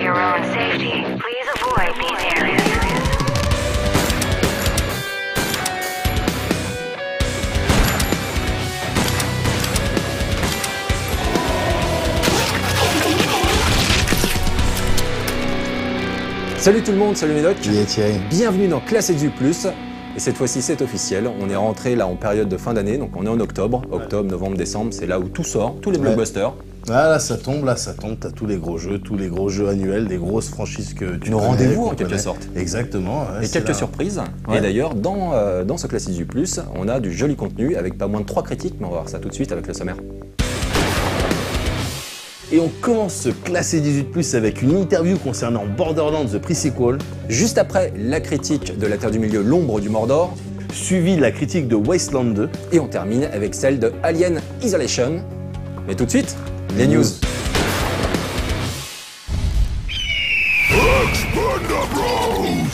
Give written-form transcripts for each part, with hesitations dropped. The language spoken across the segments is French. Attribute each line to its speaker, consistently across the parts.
Speaker 1: your own safety, please avoid these areas.
Speaker 2: Salut tout le monde, salut Médoc.
Speaker 3: Salut Thierry.
Speaker 2: Bienvenue dans Classe Edu Plus. Et cette fois-ci, c'est officiel. On est rentré là en période de fin d'année, donc on est en octobre. Octobre, novembre, décembre, c'est là où tout sort, tous les blockbusters.
Speaker 3: Ah, là ça tombe, t'as tous les gros jeux annuels, des grosses franchises que tu
Speaker 2: Nos
Speaker 3: connais,
Speaker 2: rendez-vous en
Speaker 3: qu'on
Speaker 2: quelque
Speaker 3: connaît.
Speaker 2: sorte.
Speaker 3: Exactement. Ouais,
Speaker 2: Et
Speaker 3: c'est
Speaker 2: quelques
Speaker 3: là.
Speaker 2: surprises.
Speaker 3: Ouais.
Speaker 2: Et d'ailleurs, dans ce Classe Edu Plus, on a du joli contenu avec pas moins de 3 critiques, mais on va voir ça tout de suite avec le sommaire.
Speaker 3: Et on commence ce classé 18+, avec une interview concernant Borderlands The Pre-Sequel,
Speaker 2: Juste après, la critique de La Terre du Milieu, l'ombre du Mordor.
Speaker 3: suivi de la critique de Wasteland 2.
Speaker 2: Et on termine avec celle de Alien Isolation. Mais tout de suite, les news.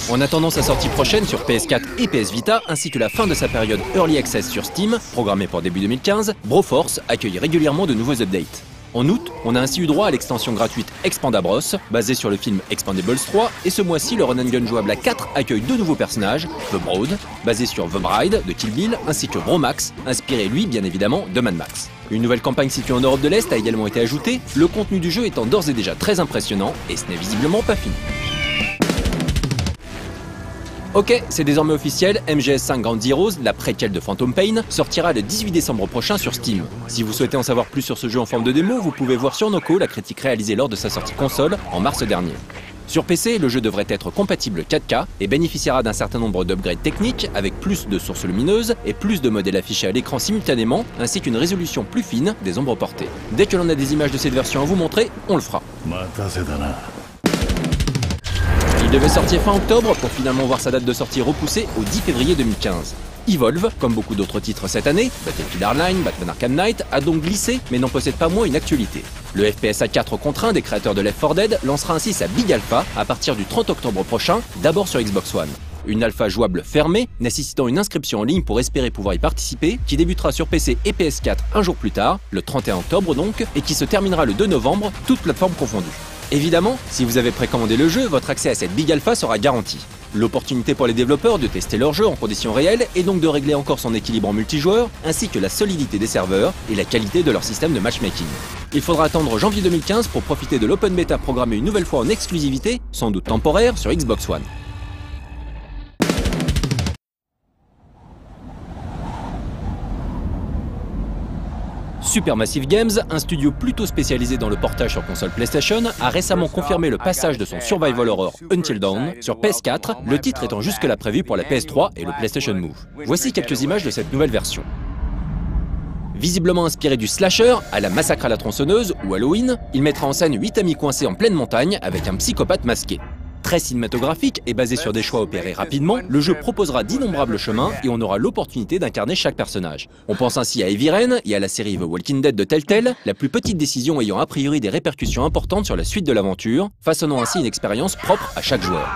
Speaker 4: En attendant sa sortie prochaine sur PS4 et PS Vita, ainsi que la fin de sa période Early Access sur Steam, programmée pour début 2015, Broforce accueille régulièrement de nouveaux updates. En août, on a ainsi eu droit à l'extension gratuite Expandabros, basée sur le film Expandables 3, et ce mois-ci, le run and gun jouable à 4 accueille deux nouveaux personnages, The Broad, basé sur The Bride de Kill Bill, ainsi que Bromax, inspiré lui bien évidemment de Mad Max. Une nouvelle campagne située en Europe de l'Est a également été ajoutée, le contenu du jeu étant d'ores et déjà très impressionnant, et ce n'est visiblement pas fini. Ok, c'est désormais officiel, MGS5 Ground Zeroes, la préquelle de Phantom Pain, sortira le 18 décembre prochain sur Steam. Si vous souhaitez en savoir plus sur ce jeu en forme de démo, vous pouvez voir sur Noco la critique réalisée lors de sa sortie console en mars dernier. Sur PC, le jeu devrait être compatible 4K et bénéficiera d'un certain nombre d'upgrades techniques avec plus de sources lumineuses et plus de modèles affichés à l'écran simultanément, ainsi qu'une résolution plus fine des ombres portées. Dès que l'on a des images de cette version à vous montrer, on le fera. Il devait sortir fin octobre pour finalement voir sa date de sortie repoussée au 10 février 2015. Evolve, comme beaucoup d'autres titres cette année, Battlefield Hardline, Batman Arkham Knight, a donc glissé mais n'en possède pas moins une actualité. Le FPS à 4 contre 1 des créateurs de Left 4 Dead lancera ainsi sa Big Alpha à partir du 30 octobre prochain, d'abord sur Xbox One. Une alpha jouable fermée, nécessitant une inscription en ligne pour espérer pouvoir y participer, qui débutera sur PC et PS4 un jour plus tard, le 31 octobre donc, et qui se terminera le 2 novembre, toutes plateformes confondues. Évidemment, si vous avez précommandé le jeu, votre accès à cette Big Alpha sera garanti. L'opportunité pour les développeurs de tester leur jeu en conditions réelles et donc de régler encore son équilibre en multijoueur, ainsi que la solidité des serveurs et la qualité de leur système de matchmaking. Il faudra attendre janvier 2015 pour profiter de l'open beta programmé une nouvelle fois en exclusivité, sans doute temporaire, sur Xbox One. Supermassive Games, un studio plutôt spécialisé dans le portage sur console PlayStation, a récemment confirmé le passage de son survival horror Until Dawn sur PS4, le titre étant jusque-là prévu pour la PS3 et le PlayStation Move. Voici quelques images de cette nouvelle version. Visiblement inspiré du slasher, à la Massacre à la tronçonneuse ou Halloween, il mettra en scène 8 amis coincés en pleine montagne avec un psychopathe masqué. Très cinématographique et basé sur des choix opérés rapidement, le jeu proposera d'innombrables chemins et on aura l'opportunité d'incarner chaque personnage. On pense ainsi à Heavy Rain et à la série The Walking Dead de Telltale, la plus petite décision ayant a priori des répercussions importantes sur la suite de l'aventure, façonnant ainsi une expérience propre à chaque joueur.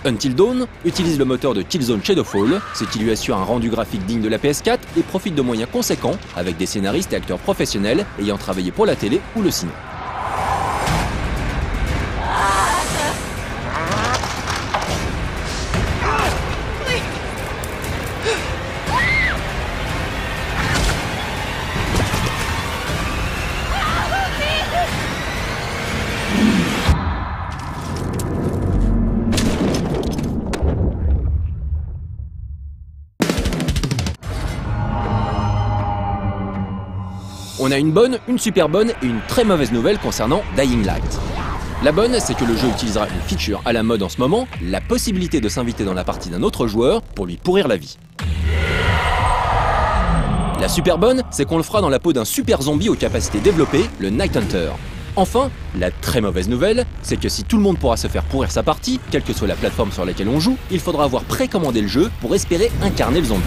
Speaker 4: Until Dawn utilise le moteur de Killzone Shadowfall, ce qui lui assure un rendu graphique digne de la PS4 et profite de moyens conséquents avec des scénaristes et acteurs professionnels ayant travaillé pour la télé ou le cinéma. On a une bonne, une super bonne et une très mauvaise nouvelle concernant Dying Light. La bonne, c'est que le jeu utilisera une feature à la mode en ce moment, la possibilité de s'inviter dans la partie d'un autre joueur pour lui pourrir la vie. La super bonne, c'est qu'on le fera dans la peau d'un super zombie aux capacités développées, le Night Hunter. Enfin, la très mauvaise nouvelle, c'est que si tout le monde pourra se faire pourrir sa partie, quelle que soit la plateforme sur laquelle on joue, il faudra avoir précommandé le jeu pour espérer incarner le zombie.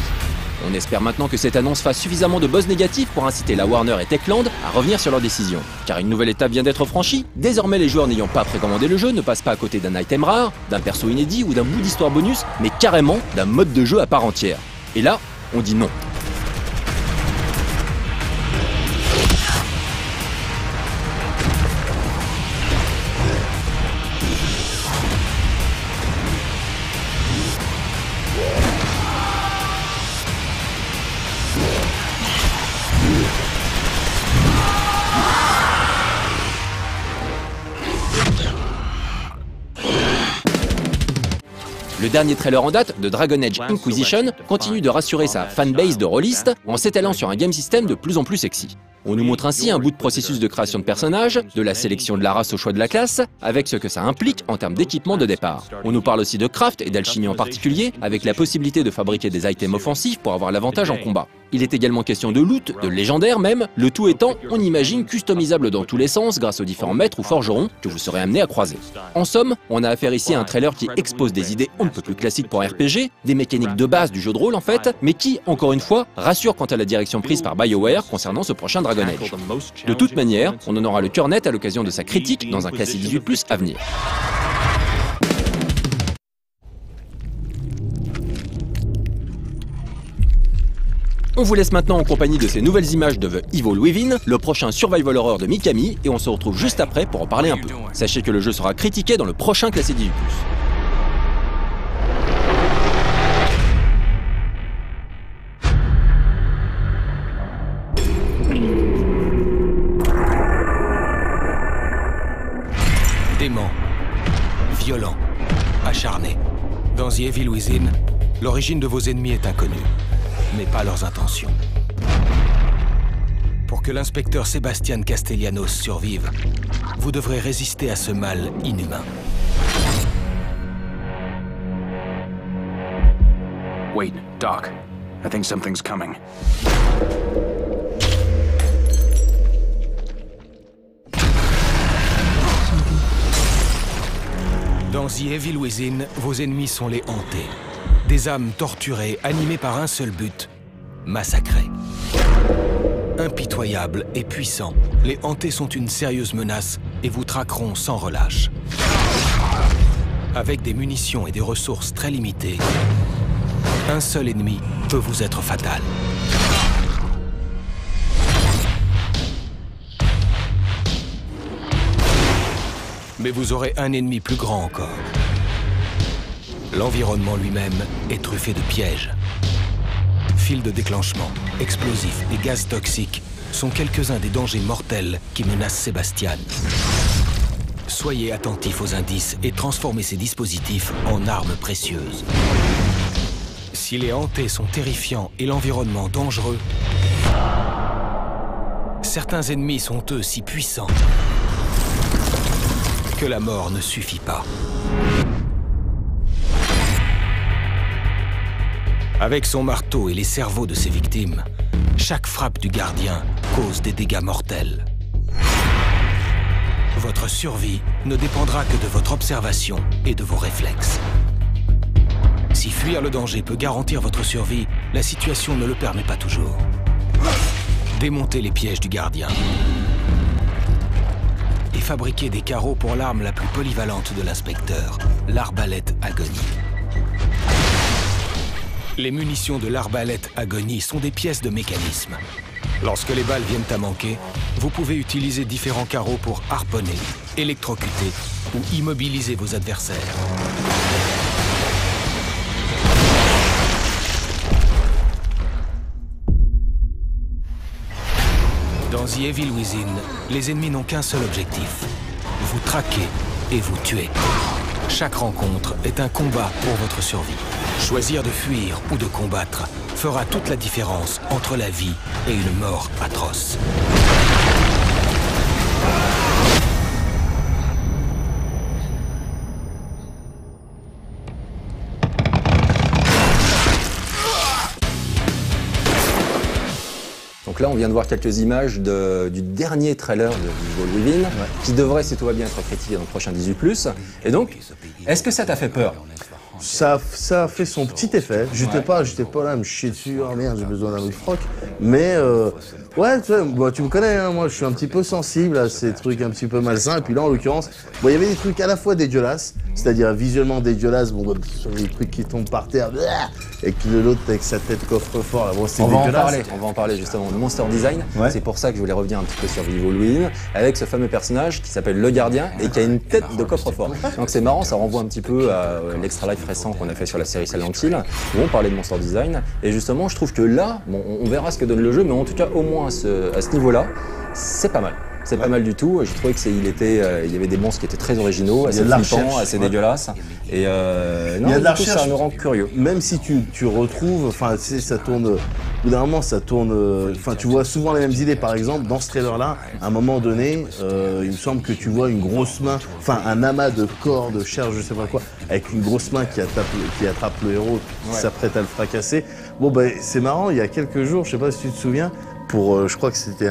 Speaker 4: On espère maintenant que cette annonce fasse suffisamment de buzz négatif pour inciter la Warner et Techland à revenir sur leur décision. Car une nouvelle étape vient d'être franchie, désormais les joueurs n'ayant pas précommandé le jeu ne passent pas à côté d'un item rare, d'un perso inédit ou d'un bout d'histoire bonus, mais carrément d'un mode de jeu à part entière. Et là, on dit non. Le dernier trailer en date de Dragon Age Inquisition continue de rassurer sa fanbase de rôlistes en s'étalant sur un game system de plus en plus sexy. On nous montre ainsi un bout de processus de création de personnages, de la sélection de la race au choix de la classe, avec ce que ça implique en termes d'équipement de départ. On nous parle aussi de craft et d'alchimie en particulier, avec la possibilité de fabriquer des items offensifs pour avoir l'avantage en combat. Il est également question de loot, de légendaire même, le tout étant, on imagine, customisable dans tous les sens grâce aux différents maîtres ou forgerons que vous serez amené à croiser. En somme, on a affaire ici à un trailer qui expose des idées on ne peut plus classiques pour un RPG, des mécaniques de base du jeu de rôle en fait, mais qui, encore une fois, rassure quant à la direction prise par BioWare concernant ce prochain Dragon Age. De toute manière, on en aura le cœur net à l'occasion de sa critique dans un classé 18+ à venir. On vous laisse maintenant en compagnie de ces nouvelles images de The Evil Within, le prochain survival horror de Mikami, et on se retrouve juste après pour en parler un peu. Sachez que le jeu sera critiqué dans le prochain classé 18+.
Speaker 5: Dément, violent, acharné. Dans The Evil Within, l'origine de vos ennemis est inconnue, mais pas leurs intentions. Pour que l'inspecteur Sebastian Castellanos survive, vous devrez résister à ce mal inhumain.
Speaker 6: Wait, Doc. I think something's coming.
Speaker 5: Dans The Evil Within, vos ennemis sont les hantés. Des âmes torturées, animées par un seul but, massacrer. Impitoyables et puissants, les hantés sont une sérieuse menace et vous traqueront sans relâche. Avec des munitions et des ressources très limitées, un seul ennemi peut vous être fatal. Mais vous aurez un ennemi plus grand encore. L'environnement lui-même est truffé de pièges. Fils de déclenchement, explosifs et gaz toxiques sont quelques-uns des dangers mortels qui menacent Sébastien. Soyez attentifs aux indices et transformez ces dispositifs en armes précieuses. Si les hantés sont terrifiants et l'environnement dangereux, certains ennemis sont eux si puissants que la mort ne suffit pas. Avec son marteau et les cerveaux de ses victimes, chaque frappe du gardien cause des dégâts mortels. Votre survie ne dépendra que de votre observation et de vos réflexes. Si fuir le danger peut garantir votre survie, la situation ne le permet pas toujours. Démontez les pièges du gardien et fabriquez des carreaux pour l'arme la plus polyvalente de l'inspecteur, l'arbalète Agonie. Les munitions de l'arbalète Agonie sont des pièces de mécanisme. Lorsque les balles viennent à manquer, vous pouvez utiliser différents carreaux pour harponner, électrocuter ou immobiliser vos adversaires. Dans The Evil Within, les ennemis n'ont qu'un seul objectif, vous traquer et vous tuer. Chaque rencontre est un combat pour votre survie. Choisir de fuir ou de combattre fera toute la différence entre la vie et une mort atroce.
Speaker 2: Donc là, on vient de voir quelques images du dernier trailer de Evil Within, qui devrait, si tout va bien, être critiqué dans le prochain 18+. Et donc, est-ce que ça t'a fait peur?
Speaker 3: Ça a fait son petit effet. J'étais pas là à me chier dessus, oh merde, j'ai besoin d'un autre froc. Mais ouais, tu me connais, hein, moi je suis un petit peu sensible à ces trucs un petit peu malsains. Et puis là, en l'occurrence, il y avait des trucs à la fois dégueulasses, c'est-à-dire visuellement dégueulasses, des trucs qui tombent par terre, et que l'autre avec sa tête coffre-fort, là, bon, c'est dégueulasse.
Speaker 2: On va en parler justement. Le monster design, c'est pour ça que je voulais revenir un petit peu sur Evil Within, avec ce fameux personnage qui s'appelle le gardien et qui a une tête de coffre-fort. Donc c'est marrant, ça renvoie un petit peu à l'Extra Life récent qu'on a fait sur la série Silent Hill, où on parlait de monster design. Et justement, je trouve que là, bon, on verra ce que donne le jeu, mais en tout cas, au moins à ce niveau-là, c'est pas mal. C'est pas mal du tout. J'ai trouvé qu'il y avait des monstres qui étaient très originaux, assez flippants, assez dégueulasses. Et non,
Speaker 3: il y a de la
Speaker 2: du coup,
Speaker 3: recherche.
Speaker 2: ça me rend curieux.
Speaker 3: Même si tu retrouves, enfin, tu sais, ça tourne. Au bout d'un moment, ça tourne. Enfin, tu vois souvent les mêmes idées. Par exemple, dans ce trailer-là, à un moment donné, il me semble que tu vois une grosse main, enfin, un amas de corps, de chair, je sais pas quoi, avec une grosse main qui attrape le héros, qui s'apprête à le fracasser. Bon, ben, c'est marrant. Il y a quelques jours, je sais pas si tu te souviens, je crois que c'était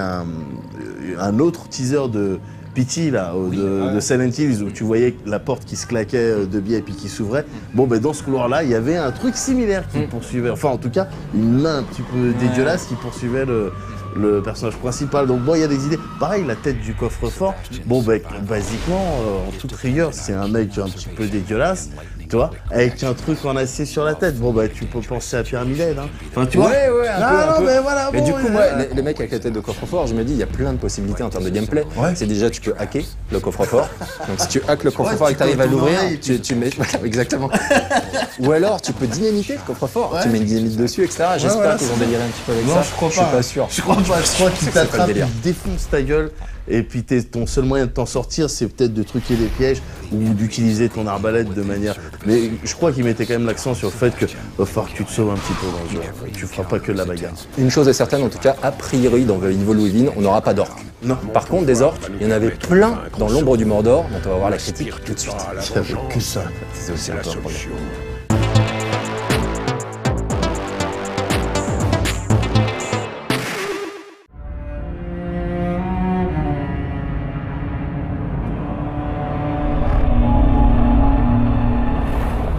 Speaker 3: un autre teaser de Pity là, de Silent Hills, où tu voyais la porte qui se claquait de biais et puis qui s'ouvrait. Bon, ben dans ce couloir-là, il y avait un truc similaire qui poursuivait, enfin en tout cas, une main un petit peu dégueulasse qui poursuivait le personnage principal. Donc bon, il y a des idées. Pareil, la tête du coffre-fort, bon, ben basiquement, en toute rigueur, c'est un mec un petit peu dégueulasse, tu vois, avec un truc en acier sur la tête. Bon, bah, tu peux penser à Pyramided, hein. Enfin, tu vois.
Speaker 2: Ouais, un peu.
Speaker 3: Mais voilà,
Speaker 2: mais
Speaker 3: bon,
Speaker 2: du coup, moi, les mecs avec la tête de coffre-fort, je me dis, il y a plein de possibilités en termes de gameplay. Ouais. C'est déjà, tu peux hacker le coffre-fort. Donc, si tu hackes le coffre-fort et que tu arrives à l'ouvrir, tu mets. Exactement. Ou alors, tu peux dynamiter le coffre-fort. Ouais. Tu mets une dynamite dessus, etc. J'espère qu'ils vont délirer un petit peu avec ça.
Speaker 3: Je crois pas.
Speaker 2: Je suis pas sûr.
Speaker 3: Je crois pas. Je crois qu'ils t'attrapent, ils défoncent ta gueule. Et puis ton seul moyen de t'en sortir, c'est peut-être de truquer des pièges ou d'utiliser ton arbalète de manière... Mais je crois qu'il mettait quand même l'accent sur le fait que va falloir que tu te sauves un petit peu dans le jeu. Tu feras pas que de la bagarre.
Speaker 2: Une chose est certaine, en tout cas, a priori, dans Evil Within, on n'aura pas d'orques.
Speaker 3: Non.
Speaker 2: Par contre, des orques, il y en avait plein dans l'ombre du Mordor, dont on va voir la critique tout de suite.
Speaker 3: Il n'y avait que ça.
Speaker 2: C'est aussi un peu un problème.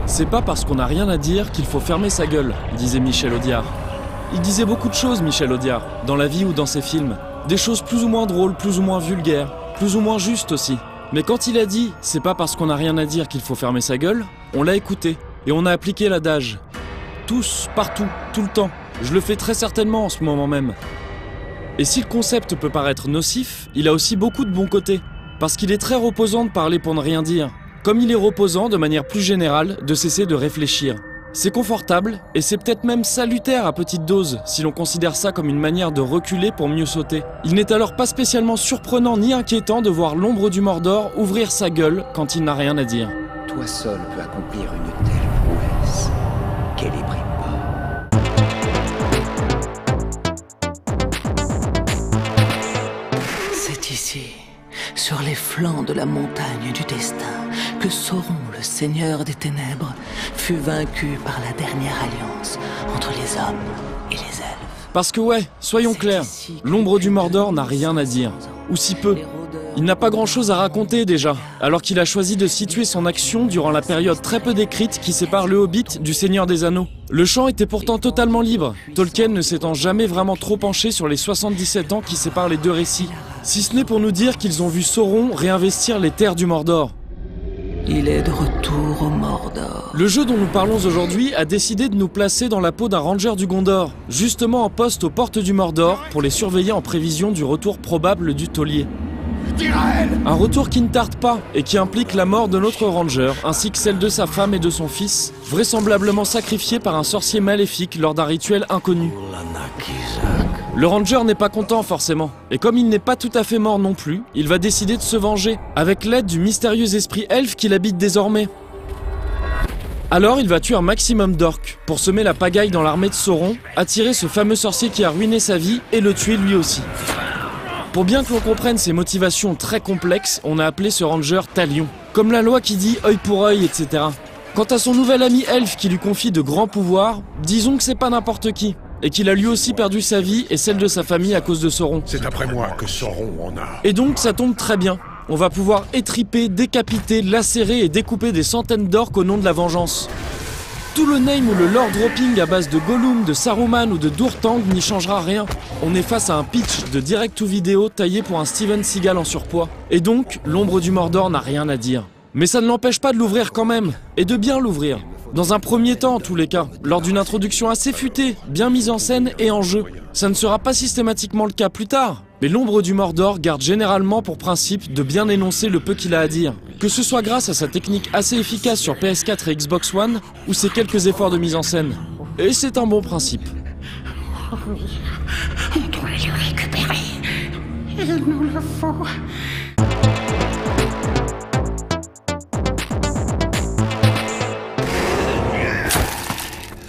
Speaker 7: C'est pas parce qu'on n'a rien à dire qu'il faut fermer sa gueule, disait Michel Audiard. Il disait beaucoup de choses, Michel Audiard, dans la vie ou dans ses films. Des choses plus ou moins drôles, plus ou moins vulgaires, plus ou moins justes aussi. Mais quand il a dit « c'est pas parce qu'on n'a rien à dire qu'il faut fermer sa gueule », on l'a écouté et on a appliqué l'adage. Tous, partout, tout le temps. Je le fais très certainement en ce moment même. Et si le concept peut paraître nocif, il a aussi beaucoup de bons côtés. Parce qu'il est très reposant de parler pour ne rien dire. Comme il est reposant, de manière plus générale, de cesser de réfléchir. C'est confortable, et c'est peut-être même salutaire à petite dose, si l'on considère ça comme une manière de reculer pour mieux sauter. Il n'est alors pas spécialement surprenant ni inquiétant de voir l'ombre du Mordor ouvrir sa gueule quand il n'a rien à dire.
Speaker 8: Toi seul peux accomplir une telle prouesse. Quel est
Speaker 9: C'est ici, sur les flancs de la montagne du destin, que Sauron, le seigneur des ténèbres, fut vaincu par la dernière alliance entre les hommes et les elfes.
Speaker 7: Parce que ouais, soyons clairs, l'ombre du Mordor n'a rien à dire, ou si peu. Il n'a pas grand-chose à raconter déjà, alors qu'il a choisi de situer son action durant la période très peu décrite qui sépare le Hobbit du Seigneur des Anneaux. Le champ était pourtant totalement libre, Tolkien ne s'étant jamais vraiment trop penché sur les 77 ans qui séparent les deux récits, si ce n'est pour nous dire qu'ils ont vu Sauron réinvestir les terres du Mordor.
Speaker 9: Il est de retour au Mordor.
Speaker 7: Le jeu dont nous parlons aujourd'hui a décidé de nous placer dans la peau d'un ranger du Gondor, justement en poste aux portes du Mordor pour les surveiller en prévision du retour probable du taulier. Un retour qui ne tarde pas et qui implique la mort de notre ranger, ainsi que celle de sa femme et de son fils, vraisemblablement sacrifiés par un sorcier maléfique lors d'un rituel inconnu. Le ranger n'est pas content forcément, et comme il n'est pas tout à fait mort non plus, il va décider de se venger, avec l'aide du mystérieux esprit elfe qui l'habite désormais. Alors il va tuer un maximum d'orques, pour semer la pagaille dans l'armée de Sauron, attirer ce fameux sorcier qui a ruiné sa vie, et le tuer lui aussi. Pour bien que l'on comprenne ses motivations très complexes, on a appelé ce ranger Talion. Comme la loi qui dit œil pour œil, etc. Quant à son nouvel ami elfe qui lui confie de grands pouvoirs, disons que c'est pas n'importe qui. Et qu'il a lui aussi perdu sa vie et celle de sa famille à cause de Sauron.
Speaker 10: C'est après moi que Sauron en a.
Speaker 7: Et donc ça tombe très bien. On va pouvoir étriper, décapiter, lacérer et découper des centaines d'orques au nom de la vengeance. Tout le name ou le lore dropping à base de Gollum, de Saruman ou de Durtang n'y changera rien. On est face à un pitch de direct-to-vidéo taillé pour un Steven Seagal en surpoids. Et donc, l'ombre du Mordor n'a rien à dire. Mais ça ne l'empêche pas de l'ouvrir quand même, et de bien l'ouvrir. Dans un premier temps en tous les cas, lors d'une introduction assez futée, bien mise en scène et en jeu. Ça ne sera pas systématiquement le cas plus tard, mais l'ombre du Mordor garde généralement pour principe de bien énoncer le peu qu'il a à dire. Que ce soit grâce à sa technique assez efficace sur PS4 et Xbox One, ou ses quelques efforts de mise en scène. Et c'est un bon principe.
Speaker 1: Oui, on doit le récupérer.
Speaker 11: Il nous le faut.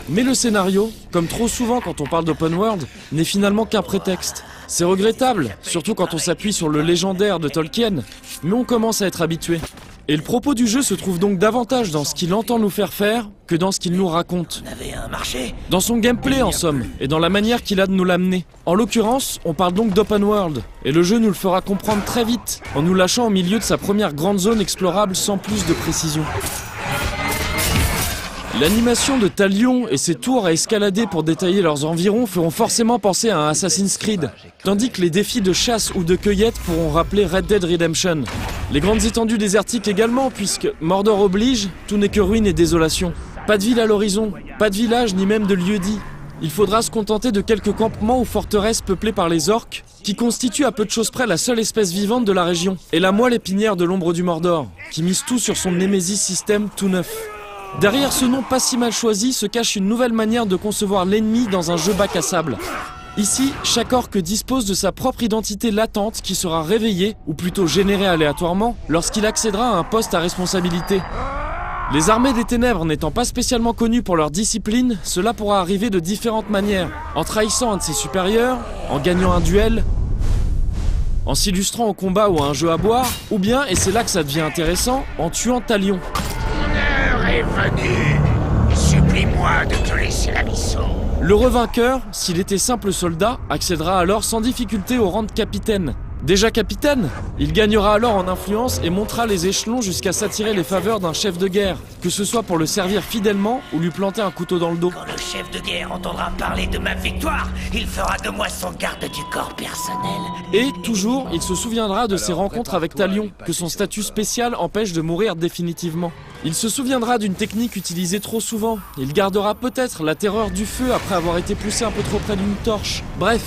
Speaker 7: Mais le scénario, comme trop souvent quand on parle d'open world, n'est finalement qu'un prétexte. C'est regrettable, surtout quand on s'appuie sur le légendaire de Tolkien, mais on commence à être habitué. Et le propos du jeu se trouve donc davantage dans ce qu'il entend nous faire faire que dans ce qu'il nous raconte. Dans son gameplay en somme, et dans la manière qu'il a de nous l'amener. En l'occurrence, on parle donc d'open world, et le jeu nous le fera comprendre très vite, en nous lâchant au milieu de sa première grande zone explorable sans plus de précision. L'animation de Talion et ses tours à escalader pour détailler leurs environs feront forcément penser à un Assassin's Creed, tandis que les défis de chasse ou de cueillette pourront rappeler Red Dead Redemption. Les grandes étendues désertiques également, puisque Mordor oblige, tout n'est que ruine et désolation. Pas de ville à l'horizon, pas de village ni même de lieu-dit. Il faudra se contenter de quelques campements ou forteresses peuplées par les orques, qui constituent à peu de choses près la seule espèce vivante de la région, et la moelle épinière de l'ombre du Mordor, qui mise tout sur son Nemesis système tout neuf. Derrière ce nom pas si mal choisi se cache une nouvelle manière de concevoir l'ennemi dans un jeu bac à sable. Ici, chaque orque dispose de sa propre identité latente qui sera réveillée, ou plutôt générée aléatoirement, lorsqu'il accédera à un poste à responsabilité. Les armées des ténèbres n'étant pas spécialement connues pour leur discipline, cela pourra arriver de différentes manières, en trahissant un de ses supérieurs, en gagnant un duel, en s'illustrant au combat ou à un jeu à boire, ou bien, et c'est là que ça devient intéressant, en tuant Talion.
Speaker 10: L'heure est venue. Supplie-moi de te laisser la mission.
Speaker 7: Le revainqueur, s'il était simple soldat, accédera alors sans difficulté au rang de capitaine. Déjà capitaine, il gagnera alors en influence et montera les échelons jusqu'à s'attirer les faveurs d'un chef de guerre, que ce soit pour le servir fidèlement ou lui planter un couteau dans le dos.
Speaker 12: Quand le chef de guerre entendra parler de ma victoire, il fera de moi son garde du corps personnel.
Speaker 7: Et, toujours, il se souviendra de ses rencontres avec Talion, que son statut spécial empêche de mourir définitivement. Il se souviendra d'une technique utilisée trop souvent. Il gardera peut-être la terreur du feu après avoir été poussé un peu trop près d'une torche. Bref,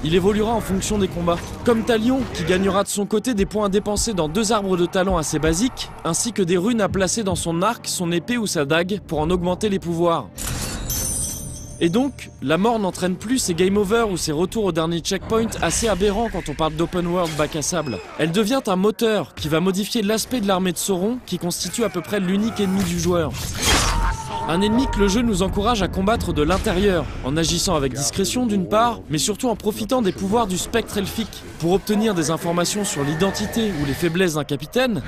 Speaker 7: il évoluera en fonction des combats. Comme Talion, qui gagnera de son côté des points dépensés dans 2 arbres de talent assez basiques, ainsi que des runes à placer dans son arc, son épée ou sa dague pour en augmenter les pouvoirs. Et donc, la mort n'entraîne plus ses game over ou ses retours au dernier checkpoint assez aberrants quand on parle d'open world bac à sable. Elle devient un moteur qui va modifier l'aspect de l'armée de Sauron, qui constitue à peu près l'unique ennemi du joueur. Un ennemi que le jeu nous encourage à combattre de l'intérieur, en agissant avec discrétion d'une part, mais surtout en profitant des pouvoirs du spectre elfique, pour obtenir des informations sur l'identité ou les faiblesses d'un capitaine,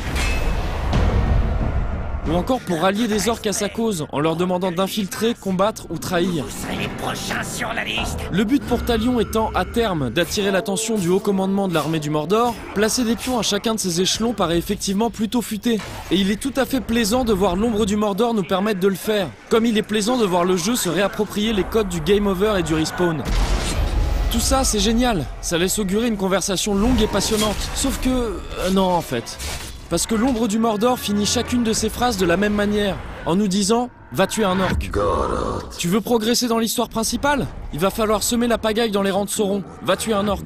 Speaker 7: ou encore pour rallier des orques à sa cause, en leur demandant d'infiltrer, combattre ou trahir.
Speaker 12: Vous serez les prochains sur la liste.
Speaker 7: Le but pour Talion étant, à terme, d'attirer l'attention du haut commandement de l'armée du Mordor, placer des pions à chacun de ces échelons paraît effectivement plutôt futé. Et il est tout à fait plaisant de voir l'ombre du Mordor nous permettre de le faire, comme il est plaisant de voir le jeu se réapproprier les codes du game over et du respawn. Tout ça, c'est génial, ça laisse augurer une conversation longue et passionnante. Sauf que... non, en fait. Parce que l'ombre du Mordor finit chacune de ses phrases de la même manière, en nous disant « Va tuer un orc ». Tu veux progresser dans l'histoire principale ? Il va falloir semer la pagaille dans les rangs de Sauron. Va tuer un orc.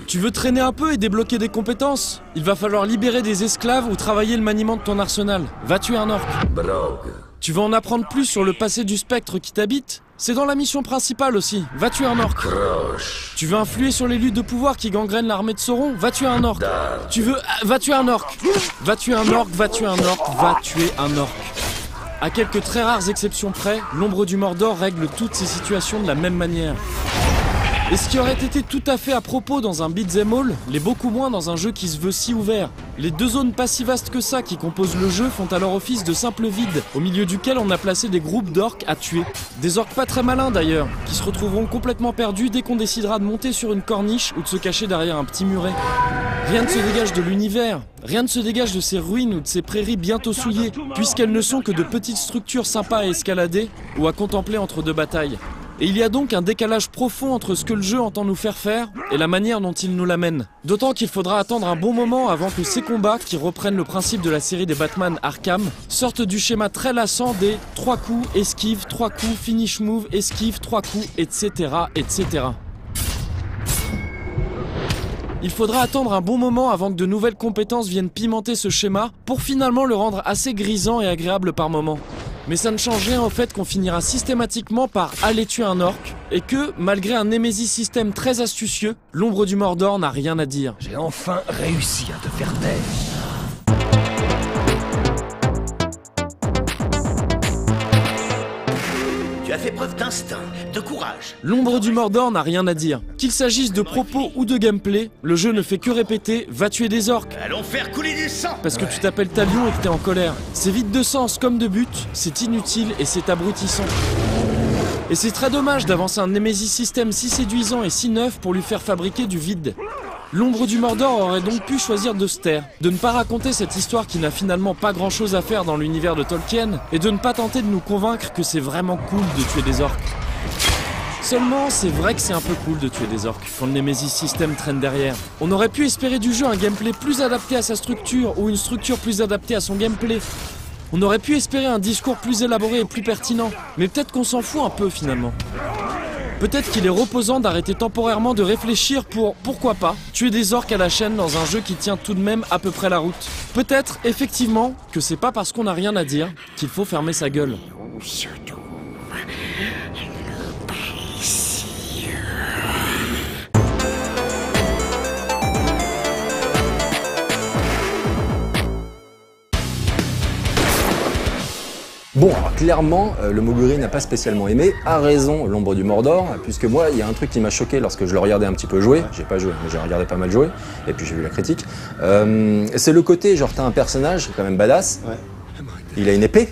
Speaker 7: Tu veux traîner un peu et débloquer des compétences ? Il va falloir libérer des esclaves ou travailler le maniement de ton arsenal. Va tuer un orc. Tu veux en apprendre plus sur le passé du spectre qui t'habite ? C'est dans la mission principale aussi, va tuer un orc. Tu veux influer sur les luttes de pouvoir qui gangrènent l'armée de Sauron ? Va tuer un orc. Tu veux... va tuer un orc. Va tuer un orc, va tuer un orc, va tuer un orc. À quelques très rares exceptions près, l'ombre du Mordor règle toutes ces situations de la même manière. Et ce qui aurait été tout à fait à propos dans un beat'em all, l'est beaucoup moins dans un jeu qui se veut si ouvert. Les 2 zones pas si vastes que ça qui composent le jeu font alors office de simple vide, au milieu duquel on a placé des groupes d'orques à tuer. Des orques pas très malins d'ailleurs, qui se retrouveront complètement perdus dès qu'on décidera de monter sur une corniche ou de se cacher derrière un petit muret. Rien ne se dégage de l'univers, rien ne se dégage de ces ruines ou de ces prairies bientôt souillées, puisqu'elles ne sont que de petites structures sympas à escalader ou à contempler entre 2 batailles. Et il y a donc un décalage profond entre ce que le jeu entend nous faire faire et la manière dont il nous l'amène. D'autant qu'il faudra attendre un bon moment avant que ces combats, qui reprennent le principe de la série des Batman Arkham, sortent du schéma très lassant des 3 coups, esquive, 3 coups, finish move, esquive, 3 coups, etc., etc. Il faudra attendre un bon moment avant que de nouvelles compétences viennent pimenter ce schéma pour finalement le rendre assez grisant et agréable par moments. Mais ça ne change rien au fait qu'on finira systématiquement par aller tuer un orc, et que, malgré un Nemesis système très astucieux, l'ombre du Mordor n'a rien à dire.
Speaker 5: J'ai enfin réussi à te faire taire.
Speaker 12: Tu as fait preuve d'instinct, de courage.
Speaker 7: L'ombre du Mordor n'a rien à dire. Qu'il s'agisse de propos ou de gameplay, le jeu ne fait que répéter « va tuer des orques ».
Speaker 12: Allons faire couler du sang.
Speaker 7: Parce que tu t'appelles Talion et que t'es en colère. C'est vide de sens comme de but, c'est inutile et c'est abrutissant. Et c'est très dommage d'avancer un Nemesis système si séduisant et si neuf pour lui faire fabriquer du vide. L'ombre du Mordor aurait donc pu choisir de se taire, de ne pas raconter cette histoire qui n'a finalement pas grand chose à faire dans l'univers de Tolkien, et de ne pas tenter de nous convaincre que c'est vraiment cool de tuer des orques. Seulement, c'est vrai que c'est un peu cool de tuer des orques, quand le Nemesis système traîne derrière. On aurait pu espérer du jeu un gameplay plus adapté à sa structure, ou une structure plus adaptée à son gameplay. On aurait pu espérer un discours plus élaboré et plus pertinent, mais peut-être qu'on s'en fout un peu finalement. Peut-être qu'il est reposant d'arrêter temporairement de réfléchir pour, pourquoi pas, tuer des orques à la chaîne dans un jeu qui tient tout de même à peu près la route. Peut-être, effectivement, que c'est pas parce qu'on n'a rien à dire qu'il faut fermer sa gueule.
Speaker 2: Bon, alors clairement, le Moguri n'a pas spécialement aimé, a raison, l'ombre du Mordor, puisque moi, il y a un truc qui m'a choqué lorsque je le regardais un petit peu jouer, j'ai pas joué, mais j'ai regardé pas mal jouer, et puis j'ai vu la critique, c'est le côté, genre t'as un personnage quand même badass, il a une épée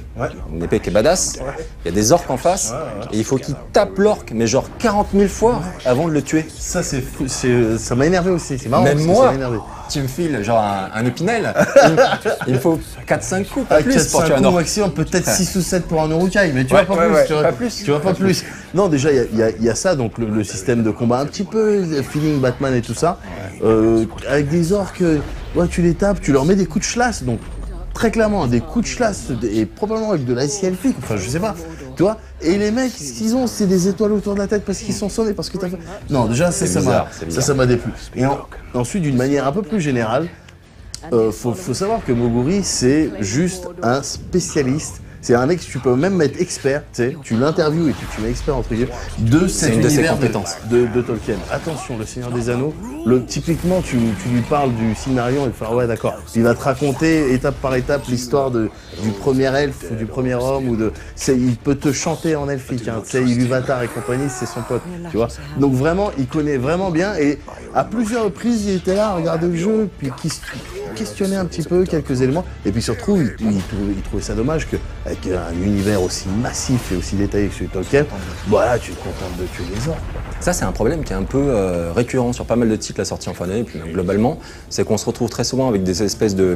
Speaker 2: qui est badass, il y a des orques en face, et il faut qu'il tape l'orque, mais genre 40 000 fois avant de le tuer.
Speaker 3: Ça c'est fou, ça m'a énervé aussi, c'est marrant.
Speaker 2: Même
Speaker 3: parce
Speaker 2: moi,
Speaker 3: que ça m'a énervé.
Speaker 2: tu me files genre un épinel, il me faut 4-5 coups, pas plus pour tuer un orque.
Speaker 3: Maximum, peut-être 6 ou 7 pour un Urukai, mais tu vois pas plus, tu vois pas plus. Non, déjà il y a ça, donc le système de combat un petit peu feeling Batman et tout ça, avec des orques, tu les tapes, tu leur mets des coups de chlasse, donc très clairement des coups de chlasse et probablement avec de l'ice elfique, enfin je sais pas, tu vois. Et les mecs, ce qu'ils ont, c'est des étoiles autour de la tête parce qu'ils sont sonnés, parce que t'as fait. Non, déjà ça m'a déplu. Et ensuite, d'une manière un peu plus générale, faut savoir que Moguri, c'est juste un spécialiste. C'est un mec que tu peux même mettre expert, tu sais, tu l'interviews et tu mets expert entre guillemets de cet univers de Tolkien. Attention, le Seigneur des Anneaux, typiquement tu lui parles du Silmarillion et il fait ouais d'accord. Il va te raconter étape par étape l'histoire du premier elfe ou du premier homme il peut te chanter en elfique, hein, tu sais, Ilúvatar et compagnie, c'est son pote, tu vois. Donc vraiment, il connaît vraiment bien et à plusieurs reprises il était là à regarder le jeu puis qui questionnait un petit peu quelques éléments et puis surtout il trouvait ça dommage qu'avec un univers aussi massif et aussi détaillé que celui de Tolkien, voilà, tu te contentes de tuer les orques.
Speaker 2: Ça, c'est un problème qui est un peu récurrent sur pas mal de titres la sortie en fin d'année, puis même globalement, c'est qu'on se retrouve très souvent avec des espèces de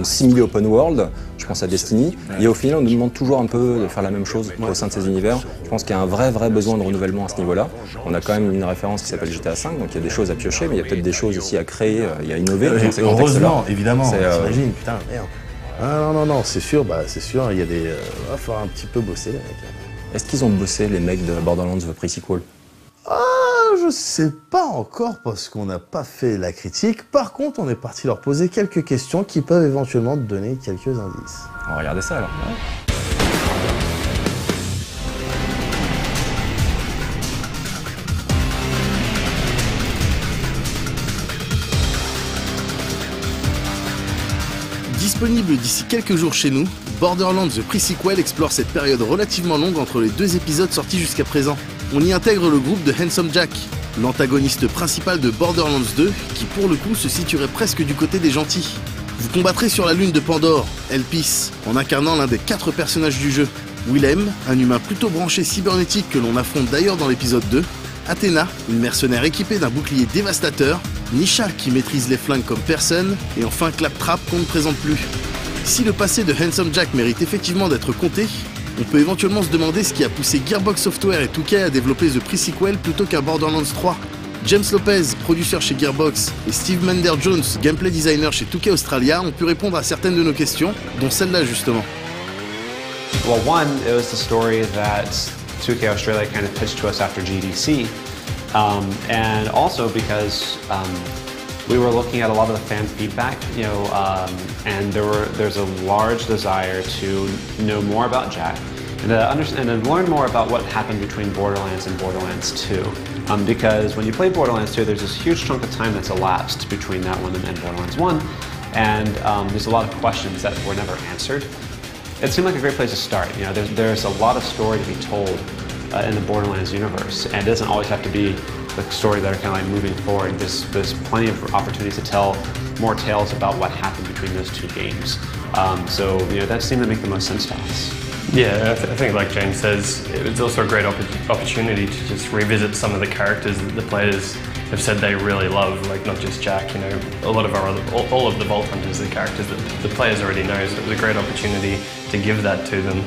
Speaker 2: simili open world, je pense à Destiny, et au final on nous demande toujours un peu de faire la même chose au sein de ces univers. Je pense qu'il y a un vrai besoin de renouvellement à ce niveau-là. On a quand même une référence qui s'appelle GTA V, donc il y a des choses à piocher, mais il y a peut-être des choses aussi à créer et à innover.
Speaker 3: Heureusement, évidemment, t'imagines, putain, merde. Ah non, c'est sûr, il y a des... va falloir un petit peu bosser, les mecs.
Speaker 2: Est-ce qu'ils ont bossé, les mecs de Borderlands The Pre-Sequel?
Speaker 3: Je sais pas encore parce qu'on n'a pas fait la critique. Par contre, on est parti leur poser quelques questions qui peuvent éventuellement te donner quelques indices.
Speaker 2: On va regarder ça alors.
Speaker 3: Disponible d'ici quelques jours chez nous, Borderlands The Pre-Sequel explore cette période relativement longue entre les 2 épisodes sortis jusqu'à présent. On y intègre le groupe de Handsome Jack, l'antagoniste principal de Borderlands 2, qui pour le coup se situerait presque du côté des gentils. Vous combattrez sur la lune de Pandore, Elpis, en incarnant l'un des 4 personnages du jeu. Willem, un humain plutôt branché cybernétique que l'on affronte d'ailleurs dans l'épisode 2, Athéna, une mercenaire équipée d'un bouclier dévastateur, Nisha qui maîtrise les flingues comme personne, et enfin Claptrap qu'on ne présente plus. Si le passé de Handsome Jack mérite effectivement d'être compté, on peut éventuellement se demander ce qui a poussé Gearbox Software et 2K à développer The Pre-Sequel plutôt qu'un Borderlands 3. James Lopez, producteur chez Gearbox, et Steve Mender-Jones, gameplay designer chez 2K Australia, ont pu répondre à certaines de nos questions, dont celle-là justement.
Speaker 11: Well, one, it was the story that 2K Australia kind of pitched to us after GDC, and also because we were looking at a lot of the fan feedback, and there's a large desire to know more about Jack and to learn more about what happened between Borderlands and Borderlands 2. Because when you play Borderlands 2, there's this huge chunk of time that's elapsed between that one and Borderlands 1, and there's a lot of questions that were never answered. It seemed like a great place to start. There's a lot of story to be told in the Borderlands universe, and it doesn't always have to be the story that are kind of like moving forward. There's plenty of opportunities to tell more tales about what happened between those two games. So that seemed to make the most sense to us.
Speaker 13: Yeah, I think like James says, it's also a great opportunity to just revisit some of the characters that the players have said they really love, like not just Jack, a lot of all of the Vault Hunters are characters that the players already know, so it was a great opportunity to give that to them.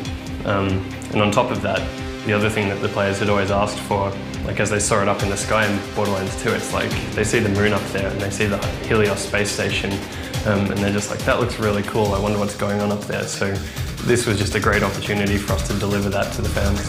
Speaker 13: And on top of that, the other thing that the players had always asked for, like as they saw it up in the sky in Borderlands 2, it's like they see the moon up there and they see the Helios space station, and they're just like, that looks really cool, I wonder what's going on up there. So this was just a great opportunity for us to deliver that to the fans.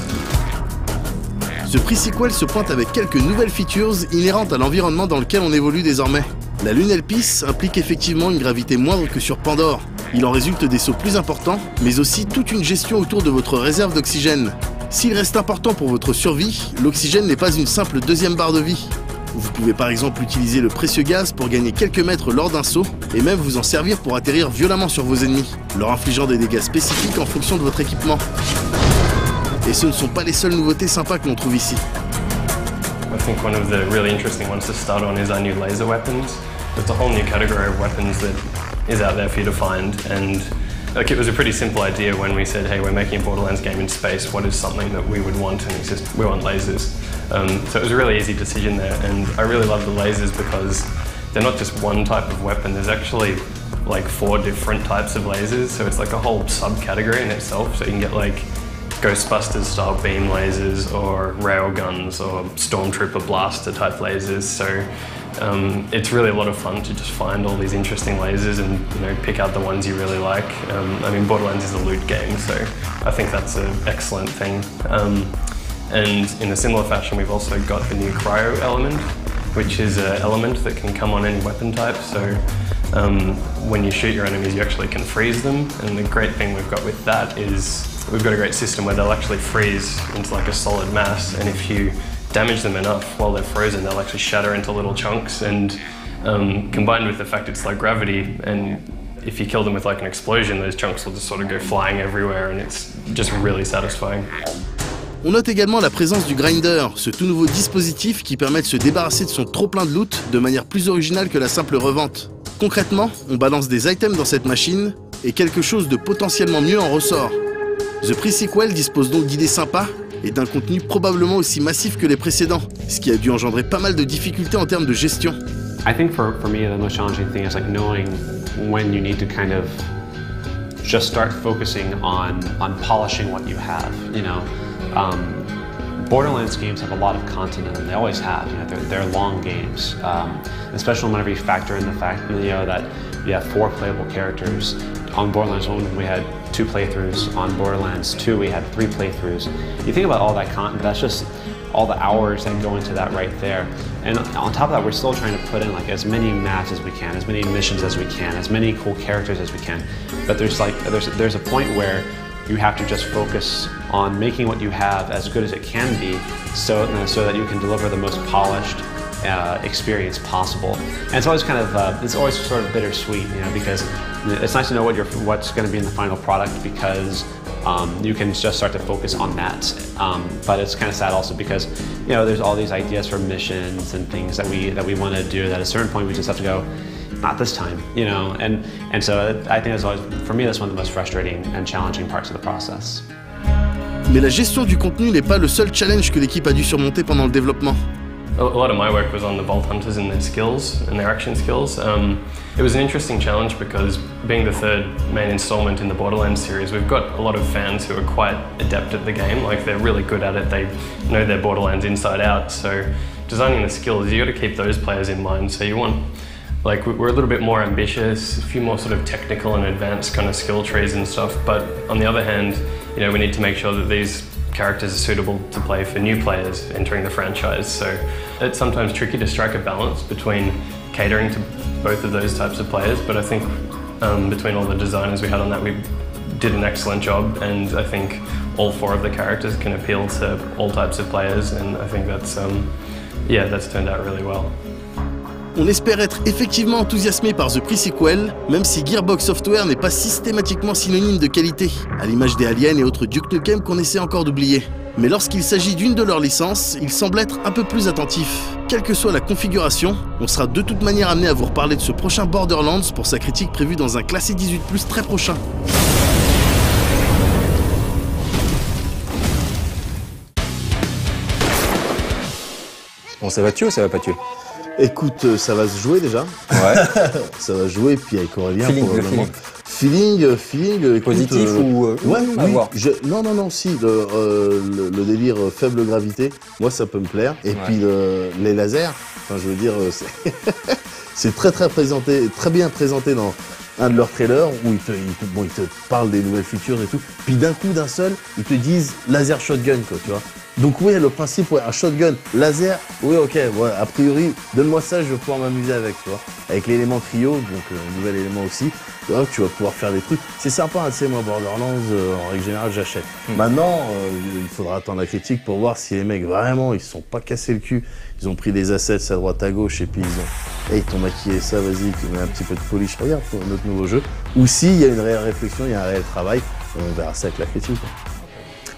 Speaker 3: Ce pre-sequel se pointe avec quelques nouvelles features inhérentes à l'environnement dans lequel on évolue désormais. La lune Elpis implique effectivement une gravité moindre que sur Pandore. Il en résulte des sauts plus importants, mais aussi toute une gestion autour de votre réserve d'oxygène. S'il reste important pour votre survie, l'oxygène n'est pas une simple deuxième barre de vie. Vous pouvez par exemple utiliser le précieux gaz pour gagner quelques mètres lors d'un saut, et même vous en servir pour atterrir violemment sur vos ennemis, leur infligeant des dégâts spécifiques en fonction de votre équipement. Et ce ne sont pas les seules nouveautés sympas que l'on trouve ici.
Speaker 13: I think one of the really interesting ones to start on is our new laser weapons. It's a whole new category of weapons that is out there for you to find, and it was a pretty simple idea when we said, hey, we're making a Borderlands game in space, what is something that we would want? And it's just, we want lasers. So it was a really easy decision there, and I really love the lasers because they're not just one type of weapon, there's actually like 4 different types of lasers, so it's like a whole subcategory in itself, so you can get like Ghostbusters style beam lasers or railguns or Stormtrooper blaster type lasers, so it's really a lot of fun to just find all these interesting lasers and pick out the ones you really like. I mean, Borderlands is a loot game, so I think that's an excellent thing. And in a similar fashion, we've also got the new cryo element, which is an element that can come on any weapon type, so when you shoot your enemies, you actually can freeze them, and the great thing we've got with that is we've got a great system where they'll actually freeze into like a solid mass, and if you damage them enough while they're frozen, they'll actually shatter into little chunks, and combined with the fact it's like gravity, and if you kill them with like an explosion, those chunks will just sort of go flying everywhere, and it's just really satisfying.
Speaker 3: On note également la présence du Grinder, ce tout nouveau dispositif qui permet de se débarrasser de son trop-plein de loot de manière plus originale que la simple revente. Concrètement, on balance des items dans cette machine et quelque chose de potentiellement mieux en ressort. The Pre-Sequel dispose donc d'idées sympas et d'un contenu probablement aussi massif que les précédents, ce qui a dû engendrer pas mal de difficultés en termes de gestion.
Speaker 11: I think for me the most challenging thing is like knowing when you need to kind of just start focusing on polishing what you have, Borderlands games have a lot of content in them. They always have. They're long games, especially whenever you factor in the fact that you have 4 playable characters. On Borderlands 1, we had 2 playthroughs. On Borderlands 2, we had 3 playthroughs. You think about all that content, that's just all the hours that go into that right there. And on top of that, we're still trying to put in like as many maps as we can, as many missions as we can, as many cool characters as we can. But there's a point where you have to just focus on making what you have as good as it can be, so that you can deliver the most polished experience possible. And it's always kind of it's always sort of bittersweet, because it's nice to know what's going to be in the final product, because you can just start to focus on that. But it's kind of sad also because there's all these ideas for missions and things that we want to do that at a certain point we just have to go, not this time, and so I think that's always, for me, that's one of the most frustrating and challenging parts of the process.
Speaker 3: Mais la gestion du contenu n'est pas le seul challenge que l'équipe a dû surmonter pendant le développement.
Speaker 13: A lot of my work was on the Vault Hunters and their skills and their action skills. It was an interesting challenge because being the 3rd main installment in the Borderlands series, we've got a lot of fans who are quite adept at the game, like they're really good at it, they know their Borderlands inside out, so designing the skills, you got to keep those players in mind. So you want, like, we're a little bit more ambitious, a few more sort of technical and advanced kind of skill trees and stuff, but on the other hand, we need to make sure that these characters are suitable to play for new players entering the franchise. So it's sometimes tricky to strike a balance between catering to both of those types of players, but I think between all the designers we had on that, we did an excellent job, and I think all 4 of the characters can appeal to all types of players, and I think that's turned out really well.
Speaker 3: On espère être effectivement enthousiasmé par The Pre-Sequel, même si Gearbox Software n'est pas systématiquement synonyme de qualité, à l'image des Aliens et autres Duke Nukem qu'on essaie encore d'oublier. Mais lorsqu'il s'agit d'une de leurs licences, ils semblent être un peu plus attentifs. Quelle que soit la configuration, on sera de toute manière amené à vous reparler de ce prochain Borderlands pour sa critique prévue dans un classé 18+, très prochain.
Speaker 2: Bon, ça va tuer ou ça va pas tuer?
Speaker 3: Écoute, ça va se jouer déjà.
Speaker 2: Ouais.
Speaker 3: Ça va se jouer, puis avec Aurélien,
Speaker 2: feeling,
Speaker 3: probablement. Feeling, écoute,
Speaker 2: positif ou
Speaker 3: ouais,
Speaker 2: à
Speaker 3: oui.
Speaker 2: voir.
Speaker 3: Non, si, le délire faible gravité, moi ça peut me plaire. Et puis les lasers, enfin je veux dire, c'est très présenté, très bien présenté dans un de leurs trailers où ils te parlent des nouvelles features et tout. Puis d'un coup, d'un seul, ils te disent laser shotgun, quoi, tu vois. Donc oui, le principe, ouais, un shotgun laser, oui, ok, ouais, a priori, donne-moi ça, je vais pouvoir m'amuser avec, tu vois. Avec l'élément trio, donc nouvel élément aussi, tu vas pouvoir faire des trucs. C'est sympa, hein, tu sais, moi, Borderlands, en règle générale, j'achète. Maintenant, il faudra attendre la critique pour voir si les mecs, vraiment, ils se sont pas cassés le cul. Ils ont pris des assets à droite, à gauche, et puis ils t'ont maquillé ça, vas-y, tu mets un petit peu de polish, regarde, pour notre nouveau jeu. Ou s'il y a une réelle réflexion, il y a un réel travail, on verra ça avec la critique.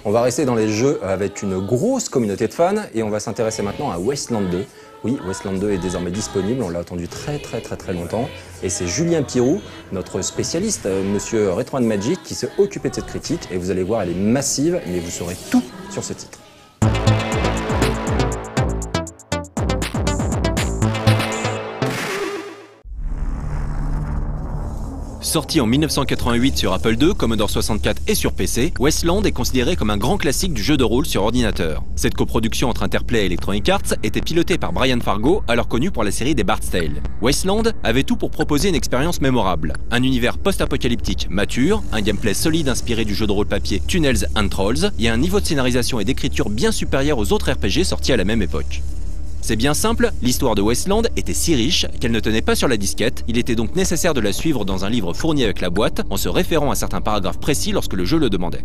Speaker 2: On va rester dans les jeux avec une grosse communauté de fans et on va s'intéresser maintenant à Wasteland 2. Oui, Wasteland 2 est désormais disponible, on l'a attendu très longtemps. Et c'est Julien Pirou, notre spécialiste, monsieur Retro and Magic, qui s'est occupé de cette critique. Et vous allez voir, elle est massive, mais vous saurez tout sur ce titre.
Speaker 4: Sorti en 1988 sur Apple II, Commodore 64 et sur PC, Wasteland est considéré comme un grand classique du jeu de rôle sur ordinateur. Cette coproduction entre Interplay et Electronic Arts était pilotée par Brian Fargo, alors connu pour la série des Bard's Tale. Wasteland avait tout pour proposer une expérience mémorable. Un univers post-apocalyptique mature, un gameplay solide inspiré du jeu de rôle papier Tunnels and Trolls et un niveau de scénarisation et d'écriture bien supérieur aux autres RPG sortis à la même époque. C'est bien simple, l'histoire de Wasteland était si riche qu'elle ne tenait pas sur la disquette, il était donc nécessaire de la suivre dans un livre fourni avec la boîte en se référant à certains paragraphes précis lorsque le jeu le demandait.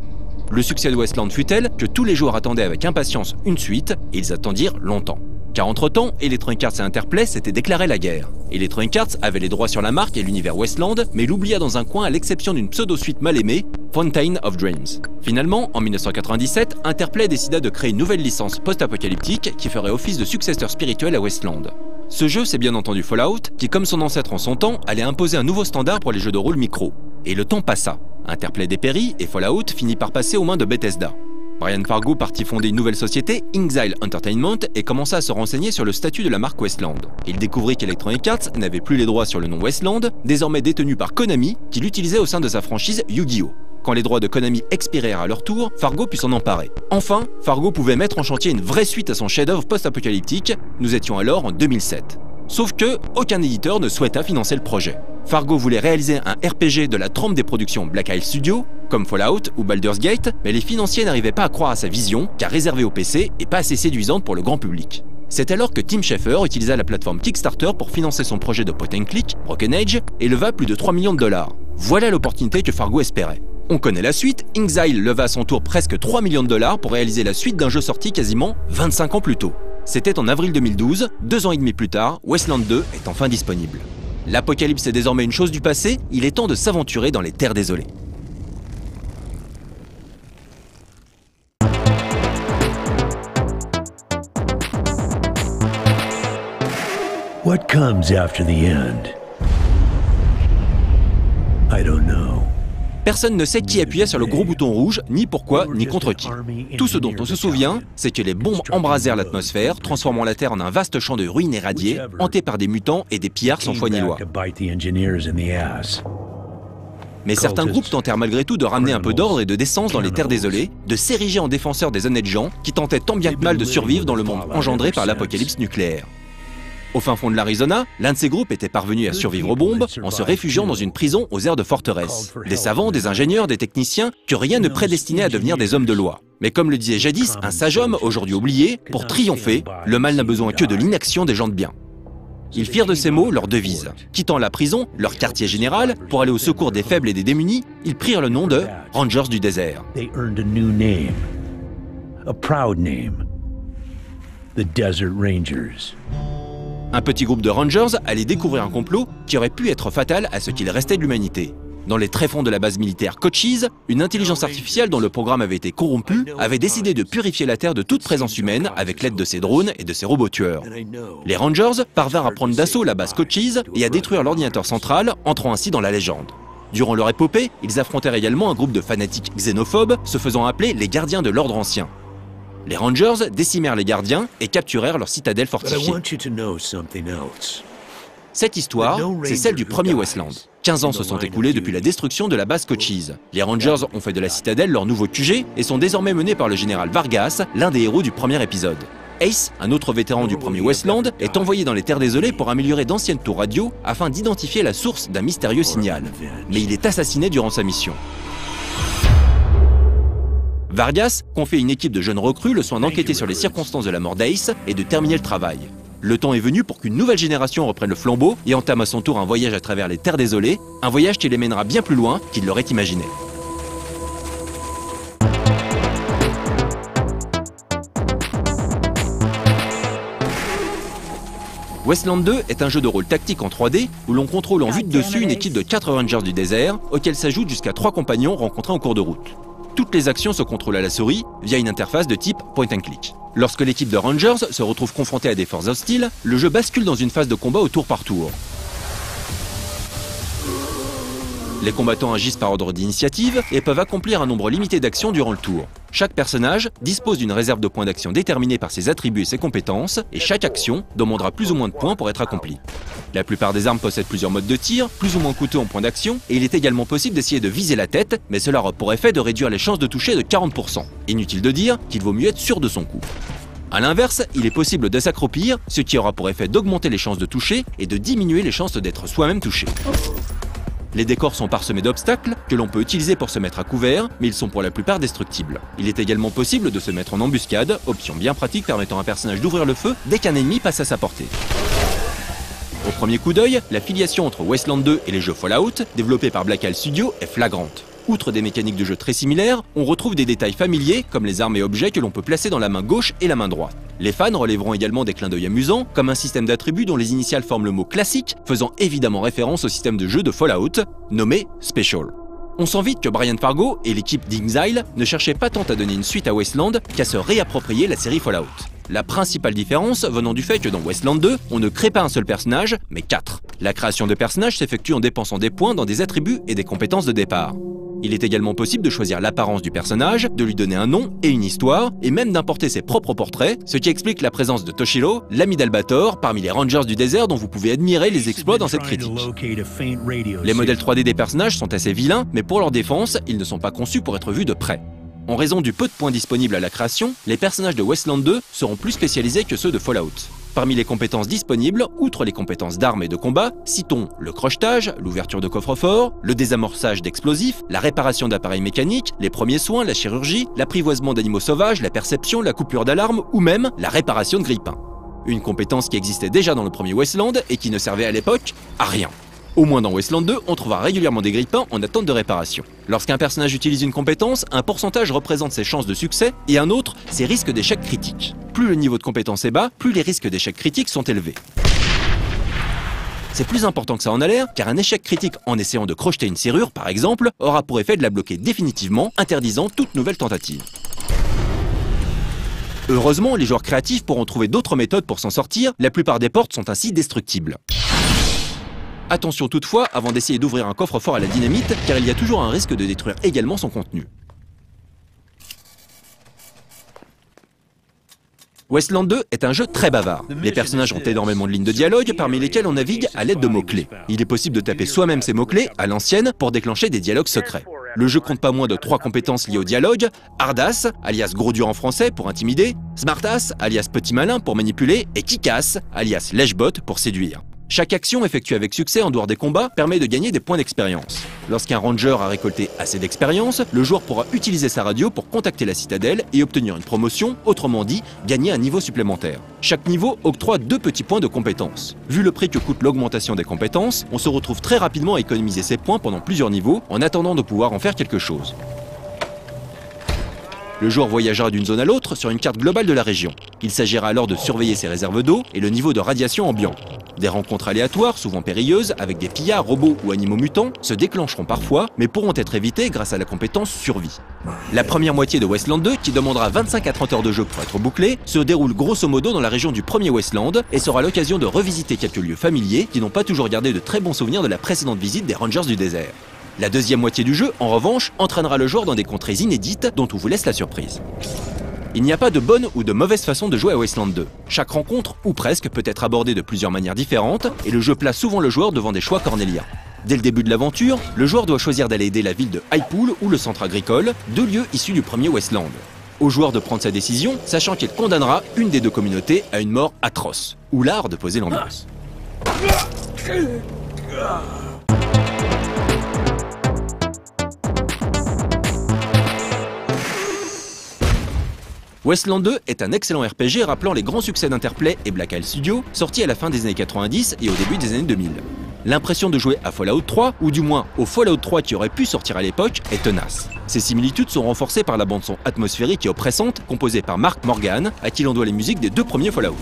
Speaker 4: Le succès de Wasteland fut tel que tous les joueurs attendaient avec impatience une suite, et ils attendirent longtemps. Car entre-temps, Electronic Arts et Interplay s'étaient déclaré la guerre. Electronic Arts avait les droits sur la marque et l'univers Wasteland, mais l'oublia dans un coin à l'exception d'une pseudo-suite mal aimée, Fountain of Dreams. Finalement, en 1997, Interplay décida de créer une nouvelle licence post-apocalyptique qui ferait office de successeur spirituel à Wasteland. Ce jeu, c'est bien entendu Fallout, qui comme son ancêtre en son temps, allait imposer un nouveau standard pour les jeux de rôle micro. Et le temps passa. Interplay dépérit et Fallout finit par passer aux mains de Bethesda. Brian Fargo partit fonder une nouvelle société, Inxile Entertainment, et commença à se renseigner sur le statut de la marque Wasteland. Il découvrit qu'Electronic Arts n'avait plus les droits sur le nom Wasteland, désormais détenu par Konami, qui l'utilisait au sein de sa franchise Yu-Gi-Oh! Quand les droits de Konami expirèrent à leur tour, Fargo put s'en emparer. Enfin, Fargo pouvait mettre en chantier une vraie suite à son chef-d'œuvre post-apocalyptique, nous étions alors en 2007. Sauf que, aucun éditeur ne souhaita financer le projet. Fargo voulait réaliser un RPG de la trempe des productions Black Isle Studios, comme Fallout ou Baldur's Gate, mais les financiers n'arrivaient pas à croire à sa vision, car réservée au PC et pas assez séduisante pour le grand public. C'est alors que Tim Schafer utilisa la plateforme Kickstarter pour financer son projet de point and click, Broken Age, et leva plus de 3 millions de $. Voilà l'opportunité que Fargo espérait. On connaît la suite, Inxile leva à son tour presque 3 millions de $ pour réaliser la suite d'un jeu sorti quasiment 25 ans plus tôt. C'était en avril 2012, 2 ans et demi plus tard, Wasteland 2 est enfin disponible. L'apocalypse est désormais une chose du passé, il est temps de s'aventurer dans les terres désolées.
Speaker 14: What comes after the end? I don't know.
Speaker 4: Personne ne sait qui appuyait sur le gros bouton rouge, ni pourquoi, ni contre qui. Tout ce dont on se souvient, c'est que les bombes embrasèrent l'atmosphère, transformant la Terre en un vaste champ de ruines irradiées, hanté par des mutants et des pillards sans foi ni loi. Mais certains groupes tentèrent malgré tout de ramener un peu d'ordre et de décence dans les terres désolées, de s'ériger en défenseurs des honnêtes gens qui tentaient tant bien que mal de survivre dans le monde engendré par l'apocalypse nucléaire. Au fin fond de l'Arizona, l'un de ces groupes était parvenu à survivre aux bombes en se réfugiant dans une prison aux airs de forteresse. Des savants, des ingénieurs, des techniciens, que rien ne prédestinait à devenir des hommes de loi. Mais comme le disait jadis un sage homme, aujourd'hui oublié, pour triompher, le mal n'a besoin que de l'inaction des gens de bien. Ils firent de ces mots leur devise. Quittant la prison, leur quartier général, pour aller au secours des faibles et des démunis, ils prirent le nom de Rangers du désert.
Speaker 14: They earned a new name, a proud name, the Desert Rangers.
Speaker 4: Un petit groupe de Rangers allait découvrir un complot qui aurait pu être fatal à ce qu'il restait de l'humanité. Dans les tréfonds de la base militaire Cochise, une intelligence artificielle dont le programme avait été corrompu avait décidé de purifier la Terre de toute présence humaine avec l'aide de ses drones et de ses robots tueurs. Les Rangers parvinrent à prendre d'assaut la base Cochise et à détruire l'ordinateur central, entrant ainsi dans la légende. Durant leur épopée, ils affrontèrent également un groupe de fanatiques xénophobes se faisant appeler les gardiens de l'ordre ancien. Les Rangers décimèrent les gardiens et capturèrent leur citadelle fortifiée. Cette histoire, c'est celle du premier Westland. 15 ans se sont écoulés depuis la destruction de la base Cochise. Les Rangers ont fait de la citadelle leur nouveau QG et sont désormais menés par le général Vargas, l'un des héros du premier épisode. Ace, un autre vétéran du premier Westland, est envoyé dans les Terres désolées pour améliorer d'anciennes tours radio afin d'identifier la source d'un mystérieux signal. Mais il est assassiné durant sa mission. Vargas confie à une équipe de jeunes recrues le soin d'enquêter sur les circonstances de la mort d'Ace et de terminer le travail. Le temps est venu pour qu'une nouvelle génération reprenne le flambeau et entame à son tour un voyage à travers les Terres désolées, un voyage qui les mènera bien plus loin qu'ils l'auraient imaginé. Westland 2 est un jeu de rôle tactique en 3D où l'on contrôle en vue de dessus une équipe de 4 Rangers du désert, auxquels s'ajoutent jusqu'à 3 compagnons rencontrés en cours de route. Toutes les actions se contrôlent à la souris via une interface de type point and click. Lorsque l'équipe de Rangers se retrouve confrontée à des forces hostiles, le jeu bascule dans une phase de combat au tour par tour. Les combattants agissent par ordre d'initiative et peuvent accomplir un nombre limité d'actions durant le tour. Chaque personnage dispose d'une réserve de points d'action déterminée par ses attributs et ses compétences, et chaque action demandera plus ou moins de points pour être accomplie. La plupart des armes possèdent plusieurs modes de tir, plus ou moins coûteux en points d'action, et il est également possible d'essayer de viser la tête, mais cela aura pour effet de réduire les chances de toucher de 40%. Inutile de dire qu'il vaut mieux être sûr de son coup. A l'inverse, il est possible de s'accroupir, ce qui aura pour effet d'augmenter les chances de toucher et de diminuer les chances d'être soi-même touché. Les décors sont parsemés d'obstacles que l'on peut utiliser pour se mettre à couvert, mais ils sont pour la plupart destructibles. Il est également possible de se mettre en embuscade, option bien pratique permettant à un personnage d'ouvrir le feu dès qu'un ennemi passe à sa portée. Au premier coup d'œil, la filiation entre Westland 2 et les jeux Fallout, développés par Black Isle Studios, est flagrante. Outre des mécaniques de jeu très similaires, on retrouve des détails familiers comme les armes et objets que l'on peut placer dans la main gauche et la main droite. Les fans relèveront également des clins d'œil amusants, comme un système d'attributs dont les initiales forment le mot classique, faisant évidemment référence au système de jeu de Fallout, nommé Special. On sent vite que Brian Fargo et l'équipe d'Inxile ne cherchaient pas tant à donner une suite à Westland qu'à se réapproprier la série Fallout. La principale différence venant du fait que dans Westland 2, on ne crée pas un seul personnage, mais 4. La création de personnages s'effectue en dépensant des points dans des attributs et des compétences de départ. Il est également possible de choisir l'apparence du personnage, de lui donner un nom et une histoire, et même d'importer ses propres portraits, ce qui explique la présence de Toshiro, l'ami d'Albator, parmi les Rangers du désert dont vous pouvez admirer les exploits dans cette critique. Les modèles 3D des personnages sont assez vilains, mais pour leur défense, ils ne sont pas conçus pour être vus de près. En raison du peu de points disponibles à la création, les personnages de Westland 2 seront plus spécialisés que ceux de Fallout. Parmi les compétences disponibles, outre les compétences d'armes et de combat, citons le crochetage, l'ouverture de coffres-forts, le désamorçage d'explosifs, la réparation d'appareils mécaniques, les premiers soins, la chirurgie, l'apprivoisement d'animaux sauvages, la perception, la coupure d'alarme ou même la réparation de grille-pains. Une compétence qui existait déjà dans le premier Westland et qui ne servait à l'époque à rien. Au moins dans Westland 2, on trouvera régulièrement des grille-pains en attente de réparation. Lorsqu'un personnage utilise une compétence, un pourcentage représente ses chances de succès et un autre, ses risques d'échec critiques. Plus le niveau de compétence est bas, plus les risques d'échec critiques sont élevés. C'est plus important que ça en a l'air, car un échec critique en essayant de crocheter une serrure, par exemple, aura pour effet de la bloquer définitivement, interdisant toute nouvelle tentative. Heureusement, les joueurs créatifs pourront trouver d'autres méthodes pour s'en sortir, la plupart des portes sont ainsi destructibles. Attention toutefois avant d'essayer d'ouvrir un coffre-fort à la dynamite, car il y a toujours un risque de détruire également son contenu. Westland 2 est un jeu très bavard. Les personnages ont énormément de lignes de dialogue, parmi lesquelles on navigue à l'aide de mots-clés. Il est possible de taper soi-même ces mots-clés, à l'ancienne, pour déclencher des dialogues secrets. Le jeu compte pas moins de 3 compétences liées au dialogue: Hardass, alias gros dur en français pour intimider, Smartass, alias petit malin pour manipuler, et Kickass, alias lèche-botte pour séduire. Chaque action effectuée avec succès en dehors des combats permet de gagner des points d'expérience. Lorsqu'un ranger a récolté assez d'expérience, le joueur pourra utiliser sa radio pour contacter la citadelle et obtenir une promotion, autrement dit, gagner un niveau supplémentaire. Chaque niveau octroie 2 petits points de compétence. Vu le prix que coûte l'augmentation des compétences, on se retrouve très rapidement à économiser ces points pendant plusieurs niveaux en attendant de pouvoir en faire quelque chose. Le joueur voyagera d'une zone à l'autre sur une carte globale de la région. Il s'agira alors de surveiller ses réserves d'eau et le niveau de radiation ambiant. Des rencontres aléatoires, souvent périlleuses, avec des pillards, robots ou animaux mutants, se déclencheront parfois, mais pourront être évitées grâce à la compétence survie. La première moitié de Wasteland 2, qui demandera 25 à 30 heures de jeu pour être bouclée, se déroule grosso modo dans la région du premier Wasteland et sera l'occasion de revisiter quelques lieux familiers qui n'ont pas toujours gardé de très bons souvenirs de la précédente visite des Rangers du désert. La deuxième moitié du jeu, en revanche, entraînera le joueur dans des contrées inédites dont on vous laisse la surprise. Il n'y a pas de bonne ou de mauvaise façon de jouer à Wasteland 2. Chaque rencontre, ou presque, peut être abordée de plusieurs manières différentes, et le jeu place souvent le joueur devant des choix cornéliens. Dès le début de l'aventure, le joueur doit choisir d'aller aider la ville de Highpool ou le centre agricole, 2 lieux issus du premier Wasteland. Au joueur de prendre sa décision, sachant qu'il condamnera une des 2 communautés à une mort atroce, ou l'art de poser l'ambiance. Wasteland 2 est un excellent RPG rappelant les grands succès d'Interplay et Black Isle Studios, sortis à la fin des années 90 et au début des années 2000. L'impression de jouer à Fallout 3, ou du moins au Fallout 3 qui aurait pu sortir à l'époque, est tenace. Ces similitudes sont renforcées par la bande-son atmosphérique et oppressante, composée par Mark Morgan, à qui l'on doit les musiques des 2 premiers Fallout.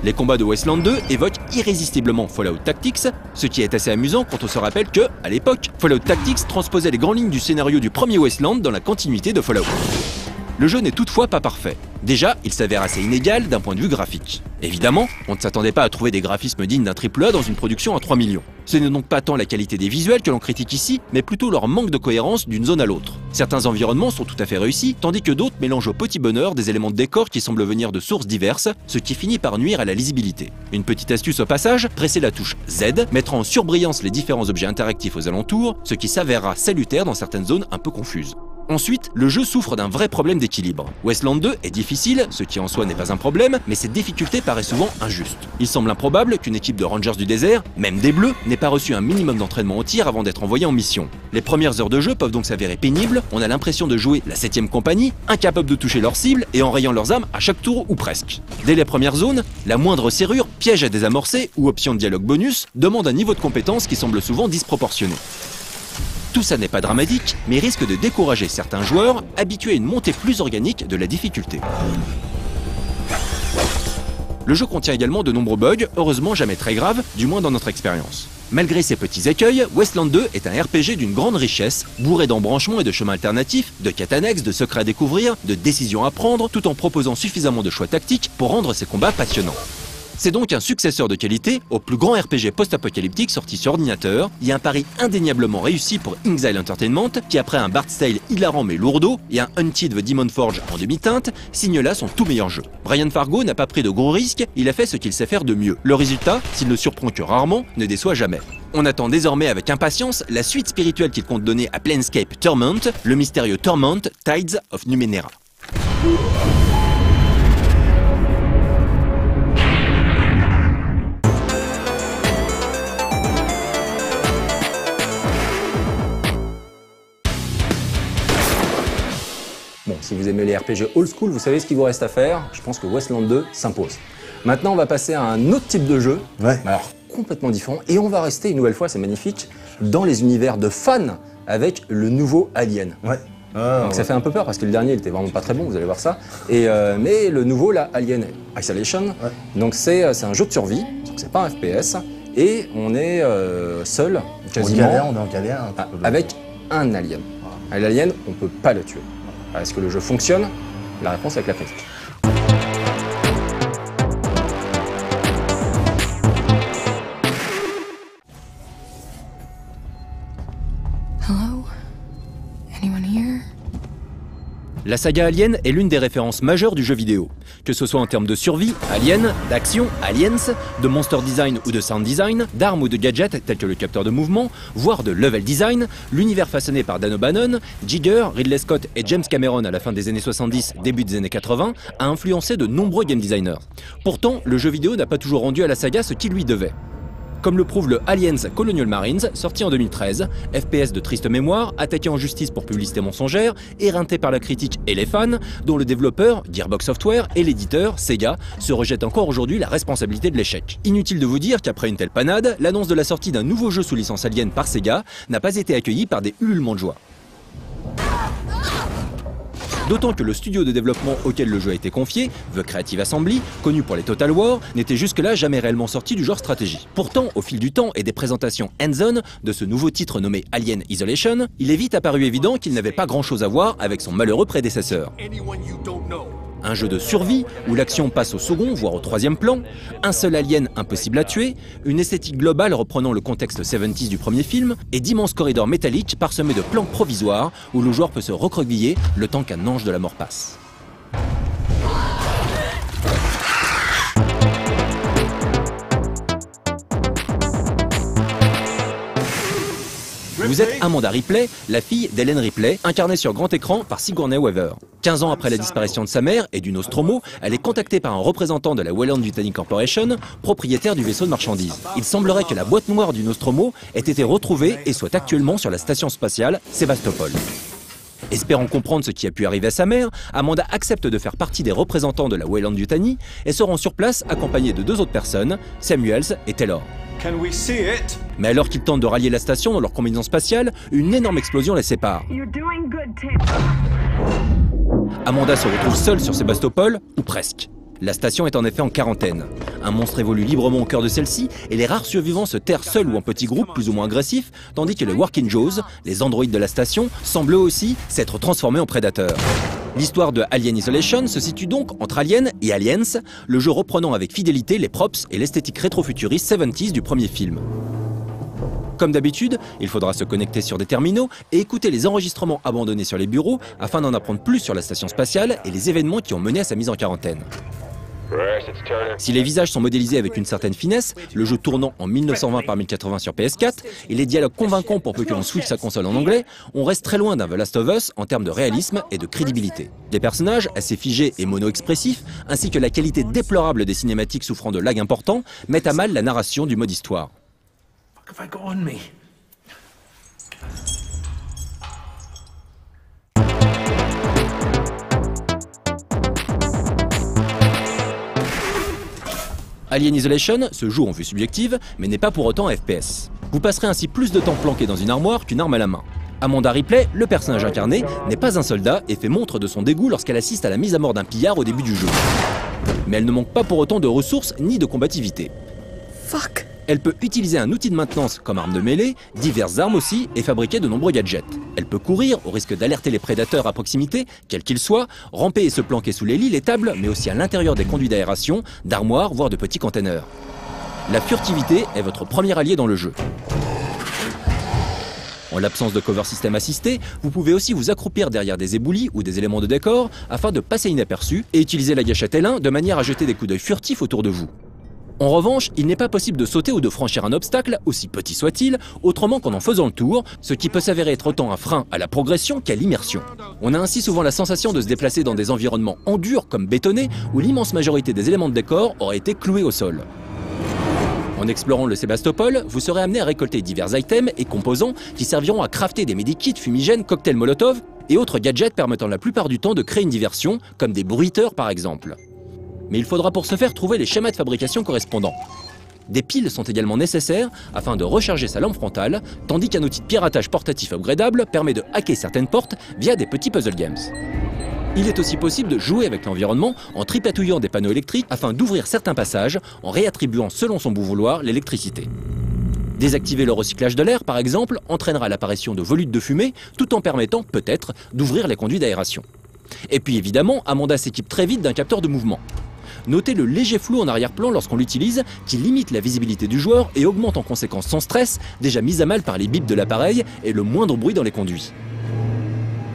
Speaker 4: Les combats de Wasteland 2 évoquent irrésistiblement Fallout Tactics, ce qui est assez amusant quand on se rappelle que, à l'époque, Fallout Tactics transposait les grandes lignes du scénario du premier Wasteland dans la continuité de Fallout. Le jeu n'est toutefois pas parfait. Déjà, il s'avère assez inégal d'un point de vue graphique. Évidemment, on ne s'attendait pas à trouver des graphismes dignes d'un AAA dans une production à 3 millions. Ce n'est donc pas tant la qualité des visuels que l'on critique ici, mais plutôt leur manque de cohérence d'une zone à l'autre. Certains environnements sont tout à fait réussis, tandis que d'autres mélangent au petit bonheur des éléments de décor qui semblent venir de sources diverses, ce qui finit par nuire à la lisibilité. Une petite astuce au passage, presser la touche Z mettra en surbrillance les différents objets interactifs aux alentours, ce qui s'avérera salutaire dans certaines zones un peu confuses. Ensuite, le jeu souffre d'un vrai problème d'équilibre. Wasteland 2 est difficile, ce qui en soi n'est pas un problème, mais cette difficulté paraît souvent injuste. Il semble improbable qu'une équipe de Rangers du désert, même des Bleus, n'ait pas reçu un minimum d'entraînement au tir avant d'être envoyée en mission. Les premières heures de jeu peuvent donc s'avérer pénibles, on a l'impression de jouer la 7ème compagnie, incapable de toucher leur cible et enrayant leurs armes à chaque tour ou presque. Dès les premières zones, la moindre serrure, piège à désamorcer ou option de dialogue bonus demande un niveau de compétence qui semble souvent disproportionné. Tout ça n'est pas dramatique, mais risque de décourager certains joueurs habitués à une montée plus organique de la difficulté. Le jeu contient également de nombreux bugs, heureusement jamais très graves, du moins dans notre expérience. Malgré ces petits écueils, Wasteland 2 est un RPG d'une grande richesse, bourré d'embranchements et de chemins alternatifs, de quêtes annexes, de secrets à découvrir, de décisions à prendre, tout en proposant suffisamment de choix tactiques pour rendre ses combats passionnants. C'est donc un successeur de qualité au plus grand RPG post-apocalyptique sorti sur ordinateur, et un pari indéniablement réussi pour Inxile Entertainment, qui après un Bard's Tale hilarant mais lourdeau et un Hunted the Demon Forge en demi-teinte, signe là son tout meilleur jeu. Brian Fargo n'a pas pris de gros risques, il a fait ce qu'il sait faire de mieux. Le résultat, s'il ne surprend que rarement, ne déçoit jamais. On attend désormais avec impatience la suite spirituelle qu'il compte donner à Planescape Torment, le mystérieux Torment Tides of Numenera.
Speaker 2: Bon, si vous aimez les RPG old school, vous savez ce qu'il vous reste à faire. Je pense que Wasteland 2 s'impose. Maintenant, on va passer à un autre type de jeu, alors complètement différent, et on va rester une nouvelle fois, c'est magnifique, dans les univers de fans avec le nouveau Alien. Donc ça fait un peu peur parce que le dernier il était vraiment pas très bon, vous allez voir ça. Et mais le nouveau là, Alien Isolation, donc c'est un jeu de survie, c'est pas un FPS, et on est seul, quasiment, avec un alien. L'alien, on peut pas le tuer. Est-ce que le jeu fonctionne? La réponse est avec la critique.
Speaker 15: Hello? Anyone here?
Speaker 4: La saga Alien est l'une des références majeures du jeu vidéo. Que ce soit en termes de survie, Alien, d'action, Aliens, de monster design ou de sound design, d'armes ou de gadgets tels que le capteur de mouvement, voire de level design, l'univers façonné par Dan O'Bannon, Giger, Ridley Scott et James Cameron à la fin des années 70, début des années 80, a influencé de nombreux game designers. Pourtant, le jeu vidéo n'a pas toujours rendu à la saga ce qu'il lui devait. Comme le prouve le Aliens Colonial Marines, sorti en 2013, FPS de triste mémoire, attaqué en justice pour publicité mensongère, éreinté par la critique et les fans, dont le développeur, Gearbox Software, et l'éditeur, Sega, se rejettent encore aujourd'hui la responsabilité de l'échec. Inutile de vous dire qu'après une telle panade, l'annonce de la sortie d'un nouveau jeu sous licence Alien par Sega n'a pas été accueillie par des ululements de joie. D'autant que le studio de développement auquel le jeu a été confié, The Creative Assembly, connu pour les Total War, n'était jusque-là jamais réellement sorti du genre stratégie. Pourtant, au fil du temps et des présentations hands-on de ce nouveau titre nommé Alien Isolation, il est vite apparu évident qu'il n'avait pas grand-chose à voir avec son malheureux prédécesseur. Un jeu de survie, où l'action passe au second, voire au troisième plan, un seul alien impossible à tuer, une esthétique globale reprenant le contexte 70s du premier film, et d'immenses corridors métalliques parsemés de planques provisoires où le joueur peut se recroqueviller le temps qu'un ange de la mort passe. Vous êtes Amanda Ripley, la fille d'Ellen Ripley, incarnée sur grand écran par Sigourney Weaver. 15 ans après la disparition de sa mère et du Nostromo, elle est contactée par un représentant de la Weyland-Yutani Corporation, propriétaire du vaisseau de marchandises. Il semblerait que la boîte noire du Nostromo ait été retrouvée et soit actuellement sur la station spatiale Sébastopol. Espérant comprendre ce qui a pu arriver à sa mère, Amanda accepte de faire partie des représentants de la Weyland-Yutani et se rend sur place accompagnée de 2 autres personnes, Samuels et Taylor. Mais alors qu'ils tentent de rallier la station dans leur combinaison spatiale, une énorme explosion les sépare. Amanda se retrouve seule sur Sébastopol, ou presque. La station est en effet en quarantaine. Un monstre évolue librement au cœur de celle-ci et les rares survivants se terrent seuls ou en petits groupes plus ou moins agressifs, tandis que les Working Jaws, les androïdes de la station, semblent eux aussi s'être transformés en prédateurs. L'histoire de Alien Isolation se situe donc entre Alien et Aliens, le jeu reprenant avec fidélité les props et l'esthétique rétro-futuriste 70s du premier film. Comme d'habitude, il faudra se connecter sur des terminaux et écouter les enregistrements abandonnés sur les bureaux afin d'en apprendre plus sur la station spatiale et les événements qui ont mené à sa mise en quarantaine. Si les visages sont modélisés avec une certaine finesse, le jeu tournant en 1920 par 1080 sur PS4, et les dialogues convaincants pour peu que l'on switch sa console en anglais, on reste très loin d'un The Last of Us en termes de réalisme et de crédibilité. Des personnages assez figés et mono-expressifs, ainsi que la qualité déplorable des cinématiques souffrant de lag important, mettent à mal la narration du mode histoire. Alien Isolation se joue en vue subjective, mais n'est pas pour autant un FPS. Vous passerez ainsi plus de temps planqué dans une armoire qu'une arme à la main. Amanda Ripley, le personnage incarné, n'est pas un soldat et fait montre de son dégoût lorsqu'elle assiste à la mise à mort d'un pillard au début du jeu. Mais elle ne manque pas pour autant de ressources ni de combativité. Elle peut utiliser un outil de maintenance comme arme de mêlée, diverses armes aussi, et fabriquer de nombreux gadgets. Elle peut courir, au risque d'alerter les prédateurs à proximité, quels qu'ils soient, ramper et se planquer sous les lits, les tables, mais aussi à l'intérieur des conduits d'aération, d'armoires, voire de petits containers. La furtivité est votre premier allié dans le jeu. En l'absence de cover system assisté, vous pouvez aussi vous accroupir derrière des éboulis ou des éléments de décor afin de passer inaperçu et utiliser la gâchette L1 de manière à jeter des coups d'œil furtifs autour de vous. En revanche, il n'est pas possible de sauter ou de franchir un obstacle, aussi petit soit-il, autrement qu'en faisant le tour, ce qui peut s'avérer être autant un frein à la progression qu'à l'immersion. On a ainsi souvent la sensation de se déplacer dans des environnements en dur comme bétonnés, où l'immense majorité des éléments de décor auraient été cloués au sol. En explorant le Sébastopol, vous serez amené à récolter divers items et composants qui serviront à crafter des medikits, fumigènes, cocktails Molotov et autres gadgets permettant la plupart du temps de créer une diversion, comme des bruiteurs par exemple. Mais il faudra pour ce faire trouver les schémas de fabrication correspondants. Des piles sont également nécessaires afin de recharger sa lampe frontale, tandis qu'un outil de piratage portatif upgradable permet de hacker certaines portes via des petits puzzle games. Il est aussi possible de jouer avec l'environnement en tripatouillant des panneaux électriques afin d'ouvrir certains passages en réattribuant selon son bon vouloir l'électricité. Désactiver le recyclage de l'air, par exemple, entraînera l'apparition de volutes de fumée tout en permettant, peut-être, d'ouvrir les conduits d'aération. Et puis évidemment, Amanda s'équipe très vite d'un capteur de mouvement. Notez le léger flou en arrière-plan lorsqu'on l'utilise, qui limite la visibilité du joueur et augmente en conséquence son stress, déjà mis à mal par les bips de l'appareil et le moindre bruit dans les conduits.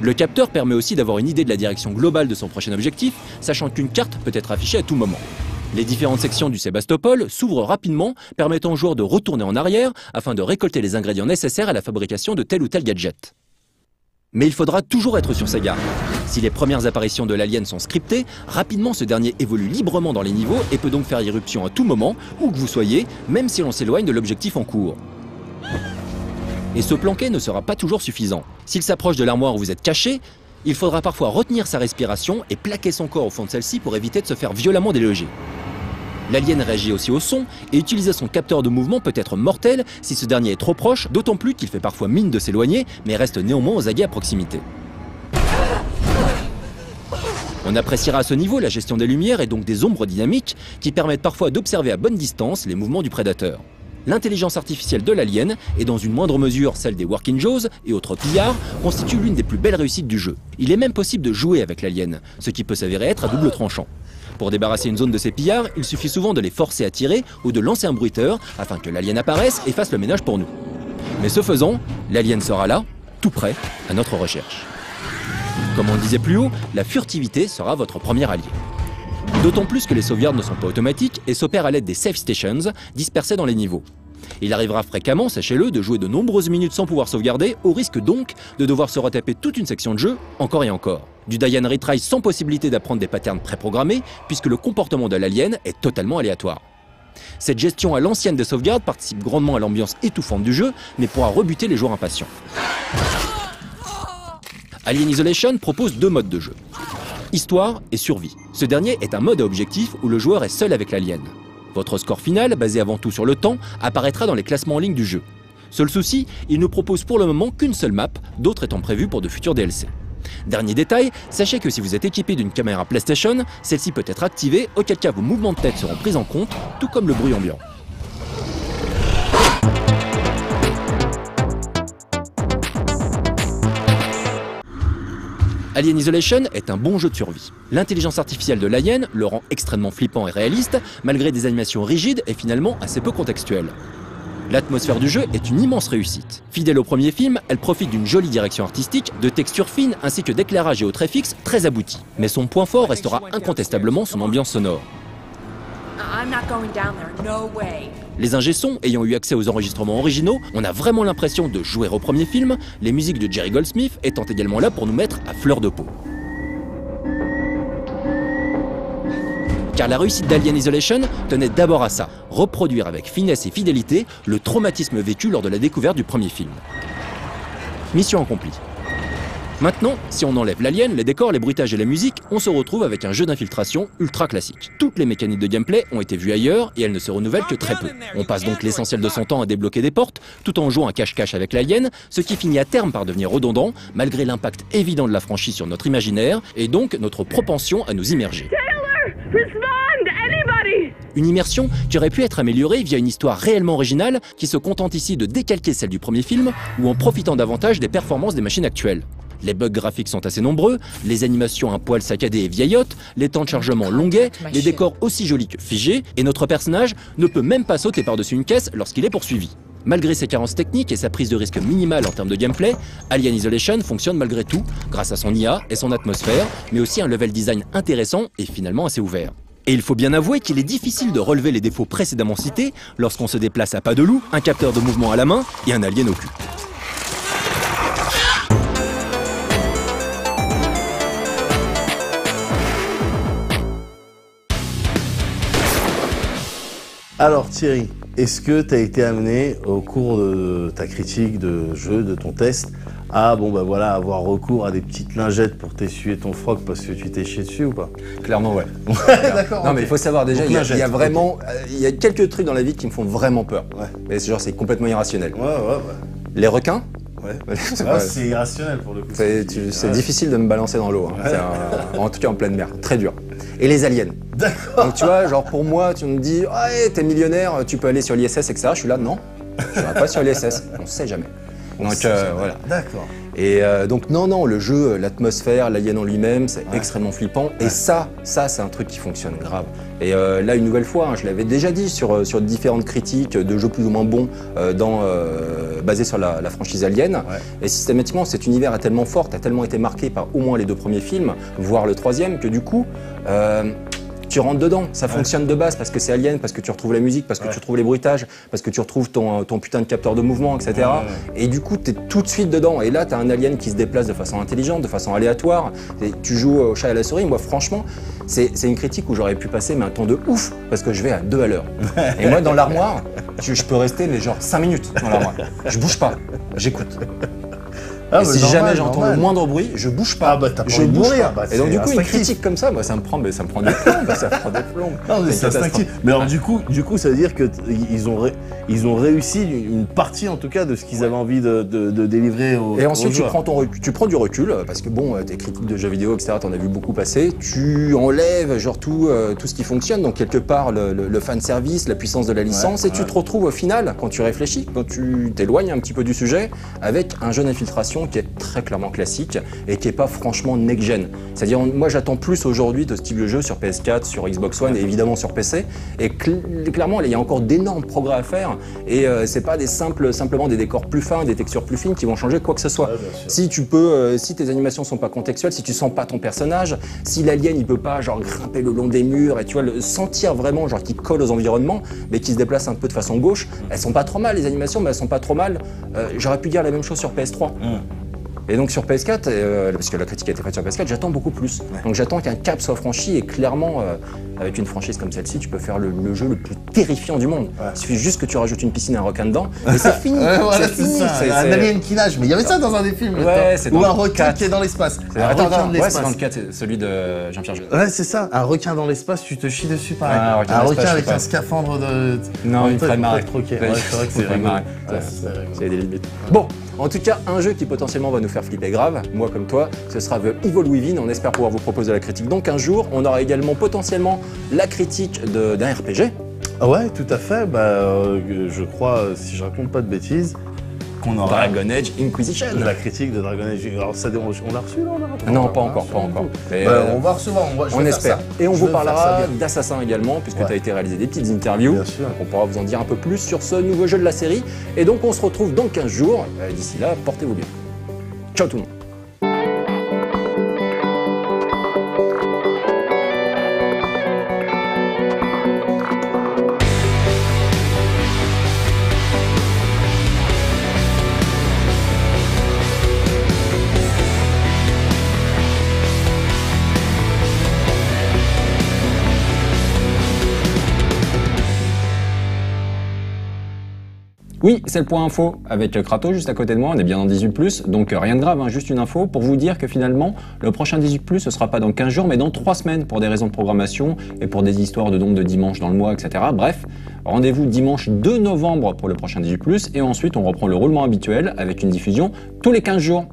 Speaker 4: Le capteur permet aussi d'avoir une idée de la direction globale de son prochain objectif, sachant qu'une carte peut être affichée à tout moment. Les différentes sections du Sébastopol s'ouvrent rapidement, permettant au joueur de retourner en arrière afin de récolter les ingrédients nécessaires à la fabrication de tel ou tel gadget. Mais il faudra toujours être sur ses gardes. Si les premières apparitions de l'alien sont scriptées, rapidement ce dernier évolue librement dans les niveaux et peut donc faire irruption à tout moment, où que vous soyez, même si l'on s'éloigne de l'objectif en cours. Et se planquer ne sera pas toujours suffisant. S'il s'approche de l'armoire où vous êtes caché, il faudra parfois retenir sa respiration et plaquer son corps au fond de celle-ci pour éviter de se faire violemment déloger. L'alien réagit aussi au son et utiliser son capteur de mouvement peut être mortel si ce dernier est trop proche, d'autant plus qu'il fait parfois mine de s'éloigner, mais reste néanmoins aux aguets à proximité. On appréciera à ce niveau la gestion des lumières et donc des ombres dynamiques qui permettent parfois d'observer à bonne distance les mouvements du prédateur. L'intelligence artificielle de l'alien, et dans une moindre mesure celle des Working Jaws et autres pillards, constitue l'une des plus belles réussites du jeu. Il est même possible de jouer avec l'alien, ce qui peut s'avérer être à double tranchant. Pour débarrasser une zone de ces pillards, il suffit souvent de les forcer à tirer ou de lancer un bruiteur afin que l'alien apparaisse et fasse le ménage pour nous. Mais ce faisant, l'alien sera là, tout prêt à notre recherche. Comme on le disait plus haut, la furtivité sera votre premier allié. D'autant plus que les sauvegardes ne sont pas automatiques et s'opèrent à l'aide des save stations dispersés dans les niveaux. Il arrivera fréquemment, sachez-le, de jouer de nombreuses minutes sans pouvoir sauvegarder, au risque donc de devoir se retaper toute une section de jeu, encore et encore. Du die and retry sans possibilité d'apprendre des patterns préprogrammés, puisque le comportement de l'alien est totalement aléatoire. Cette gestion à l'ancienne des sauvegardes participe grandement à l'ambiance étouffante du jeu, mais pourra rebuter les joueurs impatients. Alien Isolation propose deux modes de jeu. Histoire et survie. Ce dernier est un mode à objectif où le joueur est seul avec l'alien. Votre score final, basé avant tout sur le temps, apparaîtra dans les classements en ligne du jeu. Seul souci, il ne propose pour le moment qu'une seule map, d'autres étant prévues pour de futurs DLC. Dernier détail, sachez que si vous êtes équipé d'une caméra PlayStation, celle-ci peut être activée, auquel cas vos mouvements de tête seront pris en compte, tout comme le bruit ambiant. Alien Isolation est un bon jeu de survie. L'intelligence artificielle de l'alien le rend extrêmement flippant et réaliste, malgré des animations rigides et finalement assez peu contextuelles. L'atmosphère du jeu est une immense réussite. Fidèle au premier film, elle profite d'une jolie direction artistique, de textures fines ainsi que d'éclairage et au trait fixe très aboutis. Mais son point fort restera incontestablement son ambiance sonore. Les ingé-sons ayant eu accès aux enregistrements originaux, on a vraiment l'impression de jouer au premier film, les musiques de Jerry Goldsmith étant également là pour nous mettre à fleur de peau. Car la réussite d'Alien Isolation tenait d'abord à ça, reproduire avec finesse et fidélité le traumatisme vécu lors de la découverte du premier film. Mission accomplie. Maintenant, si on enlève l'alien, les décors, les bruitages et la musique, on se retrouve avec un jeu d'infiltration ultra classique. Toutes les mécaniques de gameplay ont été vues ailleurs et elles ne se renouvellent que très peu. On passe donc l'essentiel de son temps à débloquer des portes, tout en jouant à cache-cache avec l'alien, ce qui finit à terme par devenir redondant, malgré l'impact évident de la franchise sur notre imaginaire, et donc notre propension à nous immerger. Une immersion qui aurait pu être améliorée via une histoire réellement originale qui se contente ici de décalquer celle du premier film ou en profitant davantage des performances des machines actuelles. Les bugs graphiques sont assez nombreux, les animations un poil saccadées et vieillottes, les temps de chargement longuets, les décors aussi jolis que figés, et notre personnage ne peut même pas sauter par-dessus une caisse lorsqu'il est poursuivi. Malgré ses carences techniques et sa prise de risque minimale en termes de gameplay, Alien Isolation fonctionne malgré tout grâce à son IA et son atmosphère, mais aussi un level design intéressant et finalement assez ouvert. Et il faut bien avouer qu'il est difficile de relever les défauts précédemment cités lorsqu'on se déplace à pas de loup, un capteur de mouvement à la main et un alien au cul.
Speaker 3: Alors Thierry, est-ce que tu as été amené au cours de ta critique de jeu, de ton test, à avoir recours à des petites lingettes pour t'essuyer ton froc parce que tu t'es chié dessus ou pas?
Speaker 2: Clairement ouais.
Speaker 3: D'accord.
Speaker 2: Non mais il faut savoir déjà, il y a vraiment, il y a quelques trucs dans la vie qui me font vraiment peur. Ouais. Mais c'est complètement irrationnel.
Speaker 3: Ouais.
Speaker 2: Les requins.
Speaker 3: Ouais. C'est irrationnel pour le coup.
Speaker 2: C'est difficile de me balancer dans l'eau, hein. En tout cas en pleine mer, très dur. Et les aliens.
Speaker 3: D'accord.
Speaker 2: Donc tu vois, genre pour moi, tu me dis, ouais, t'es millionnaire, tu peux aller sur l'ISS, etc. Je suis là, non, je ne vais pas sur l'ISS, on ne sait jamais. Donc voilà.
Speaker 3: D'accord.
Speaker 2: Et donc non, le jeu, l'atmosphère, l'alien en lui-même, c'est extrêmement flippant. Et ça c'est un truc qui fonctionne grave. Et là, une nouvelle fois, je l'avais déjà dit sur différentes critiques de jeux plus ou moins bons basés sur la franchise Alien. Et systématiquement, cet univers est tellement fort, a tellement été marqué par au moins les 2 premiers films, voire le 3e, que du coup, tu rentres dedans, ça fonctionne de base parce que c'est Alien, parce que tu retrouves la musique, parce que tu retrouves les bruitages, parce que tu retrouves ton putain de capteur de mouvement, etc. Et du coup, tu es tout de suite dedans. Et là, tu as un alien qui se déplace de façon intelligente, de façon aléatoire. Et tu joues au chat et à la souris. Moi, franchement, c'est une critique où j'aurais pu passer un temps de ouf parce que je vais à 2 à l'heure. Et moi, dans l'armoire, je peux rester mais genre 5 minutes dans l'armoire. Je bouge pas, j'écoute. Et si jamais j'entends le moindre bruit, je bouge pas. Je bouge pas. Et donc du coup, une critique comme ça, moi, ça me prend des plombs. Ça prend des plombs.
Speaker 3: Non, mais c'est instinctif. Mais alors du coup, ça veut dire que ils ont réussi une partie en tout cas de ce qu'ils avaient envie de délivrer aux
Speaker 2: Et ensuite,
Speaker 3: joueurs.
Speaker 2: tu prends du recul parce que bon, tes critiques de jeux vidéo, etc. T'en as vu beaucoup passer. Tu enlèves genre tout ce qui fonctionne. Donc quelque part, le fan service, la puissance de la licence, et tu te retrouves au final, quand tu réfléchis, quand tu t'éloignes un petit peu du sujet, avec un jeu d'infiltration qui est très clairement classique et qui est pas franchement next-gen. C'est-à-dire, moi j'attends plus aujourd'hui de ce type de jeu sur PS4, sur Xbox One et évidemment sur PC. Et clairement, il y a encore d'énormes progrès à faire et c'est pas simplement des décors plus fins, des textures plus fines qui vont changer quoi que ce soit. Si tes animations sont pas contextuelles, si tu sens pas ton personnage, si l'alien il peut pas genre grimper le long des murs et tu vois le sentir vraiment genre qu'il colle aux environnements mais qui se déplace un peu de façon gauche, elles sont pas trop mal les animations, mais elles sont pas trop mal. J'aurais pu dire la même chose sur PS3. Et donc sur PS4, parce que la critique a été faite sur PS4, j'attends beaucoup plus. Donc j'attends qu'un cap soit franchi et clairement, avec une franchise comme celle-ci, tu peux faire le jeu le plus terrifiant du monde. Il suffit juste que tu rajoutes une piscine et un requin dedans, et c'est fini.
Speaker 3: Voilà, c'est fini. Un alien qui nage, mais il y avait ça dans un des films. Ou un requin qui est dans l'espace.
Speaker 2: Attends, c'est dans le 4, c'est celui de Jean-Pierre Jeunet.
Speaker 3: Ouais, c'est ça. Un requin dans l'espace, tu te chies dessus pareil. Un requin avec un scaphandre de...
Speaker 2: Non, il ferait marrer.
Speaker 3: C'est vrai que c'est rigolo.
Speaker 2: C'est des limites. Bon, en tout cas, un jeu qui potentiellement va nous faire flipper grave, moi comme toi, ce sera The Evil Within. On espère pouvoir vous proposer la critique dans 15 jours. On aura également potentiellement la critique d'un RPG.
Speaker 3: Ouais, tout à fait. Je crois, si je raconte pas de bêtises, qu'on aura
Speaker 2: Dragon Age Inquisition.
Speaker 3: La critique de Dragon Age. Alors ça, on l'a reçu là,
Speaker 2: Non, pas encore. Mais
Speaker 3: on va recevoir,
Speaker 2: on espère. Et on vous parlera d'Assassin également, puisque tu as été réalisé des petites interviews.
Speaker 3: Bien sûr.
Speaker 2: Donc on pourra vous en dire un peu plus sur ce nouveau jeu de la série. Et donc on se retrouve dans 15 jours. D'ici là, portez-vous bien. Ciao tout le monde. Oui, c'est le point info avec Kratos juste à côté de moi, on est bien dans 18+, donc rien de grave, hein, juste une info pour vous dire que finalement, le prochain 18+, ce sera pas dans 15 jours, mais dans 3 semaines pour des raisons de programmation et pour des histoires de nombre de dimanches dans le mois, etc. Bref, rendez-vous dimanche 2 novembre pour le prochain 18+, et ensuite on reprend le roulement habituel avec une diffusion tous les 15 jours.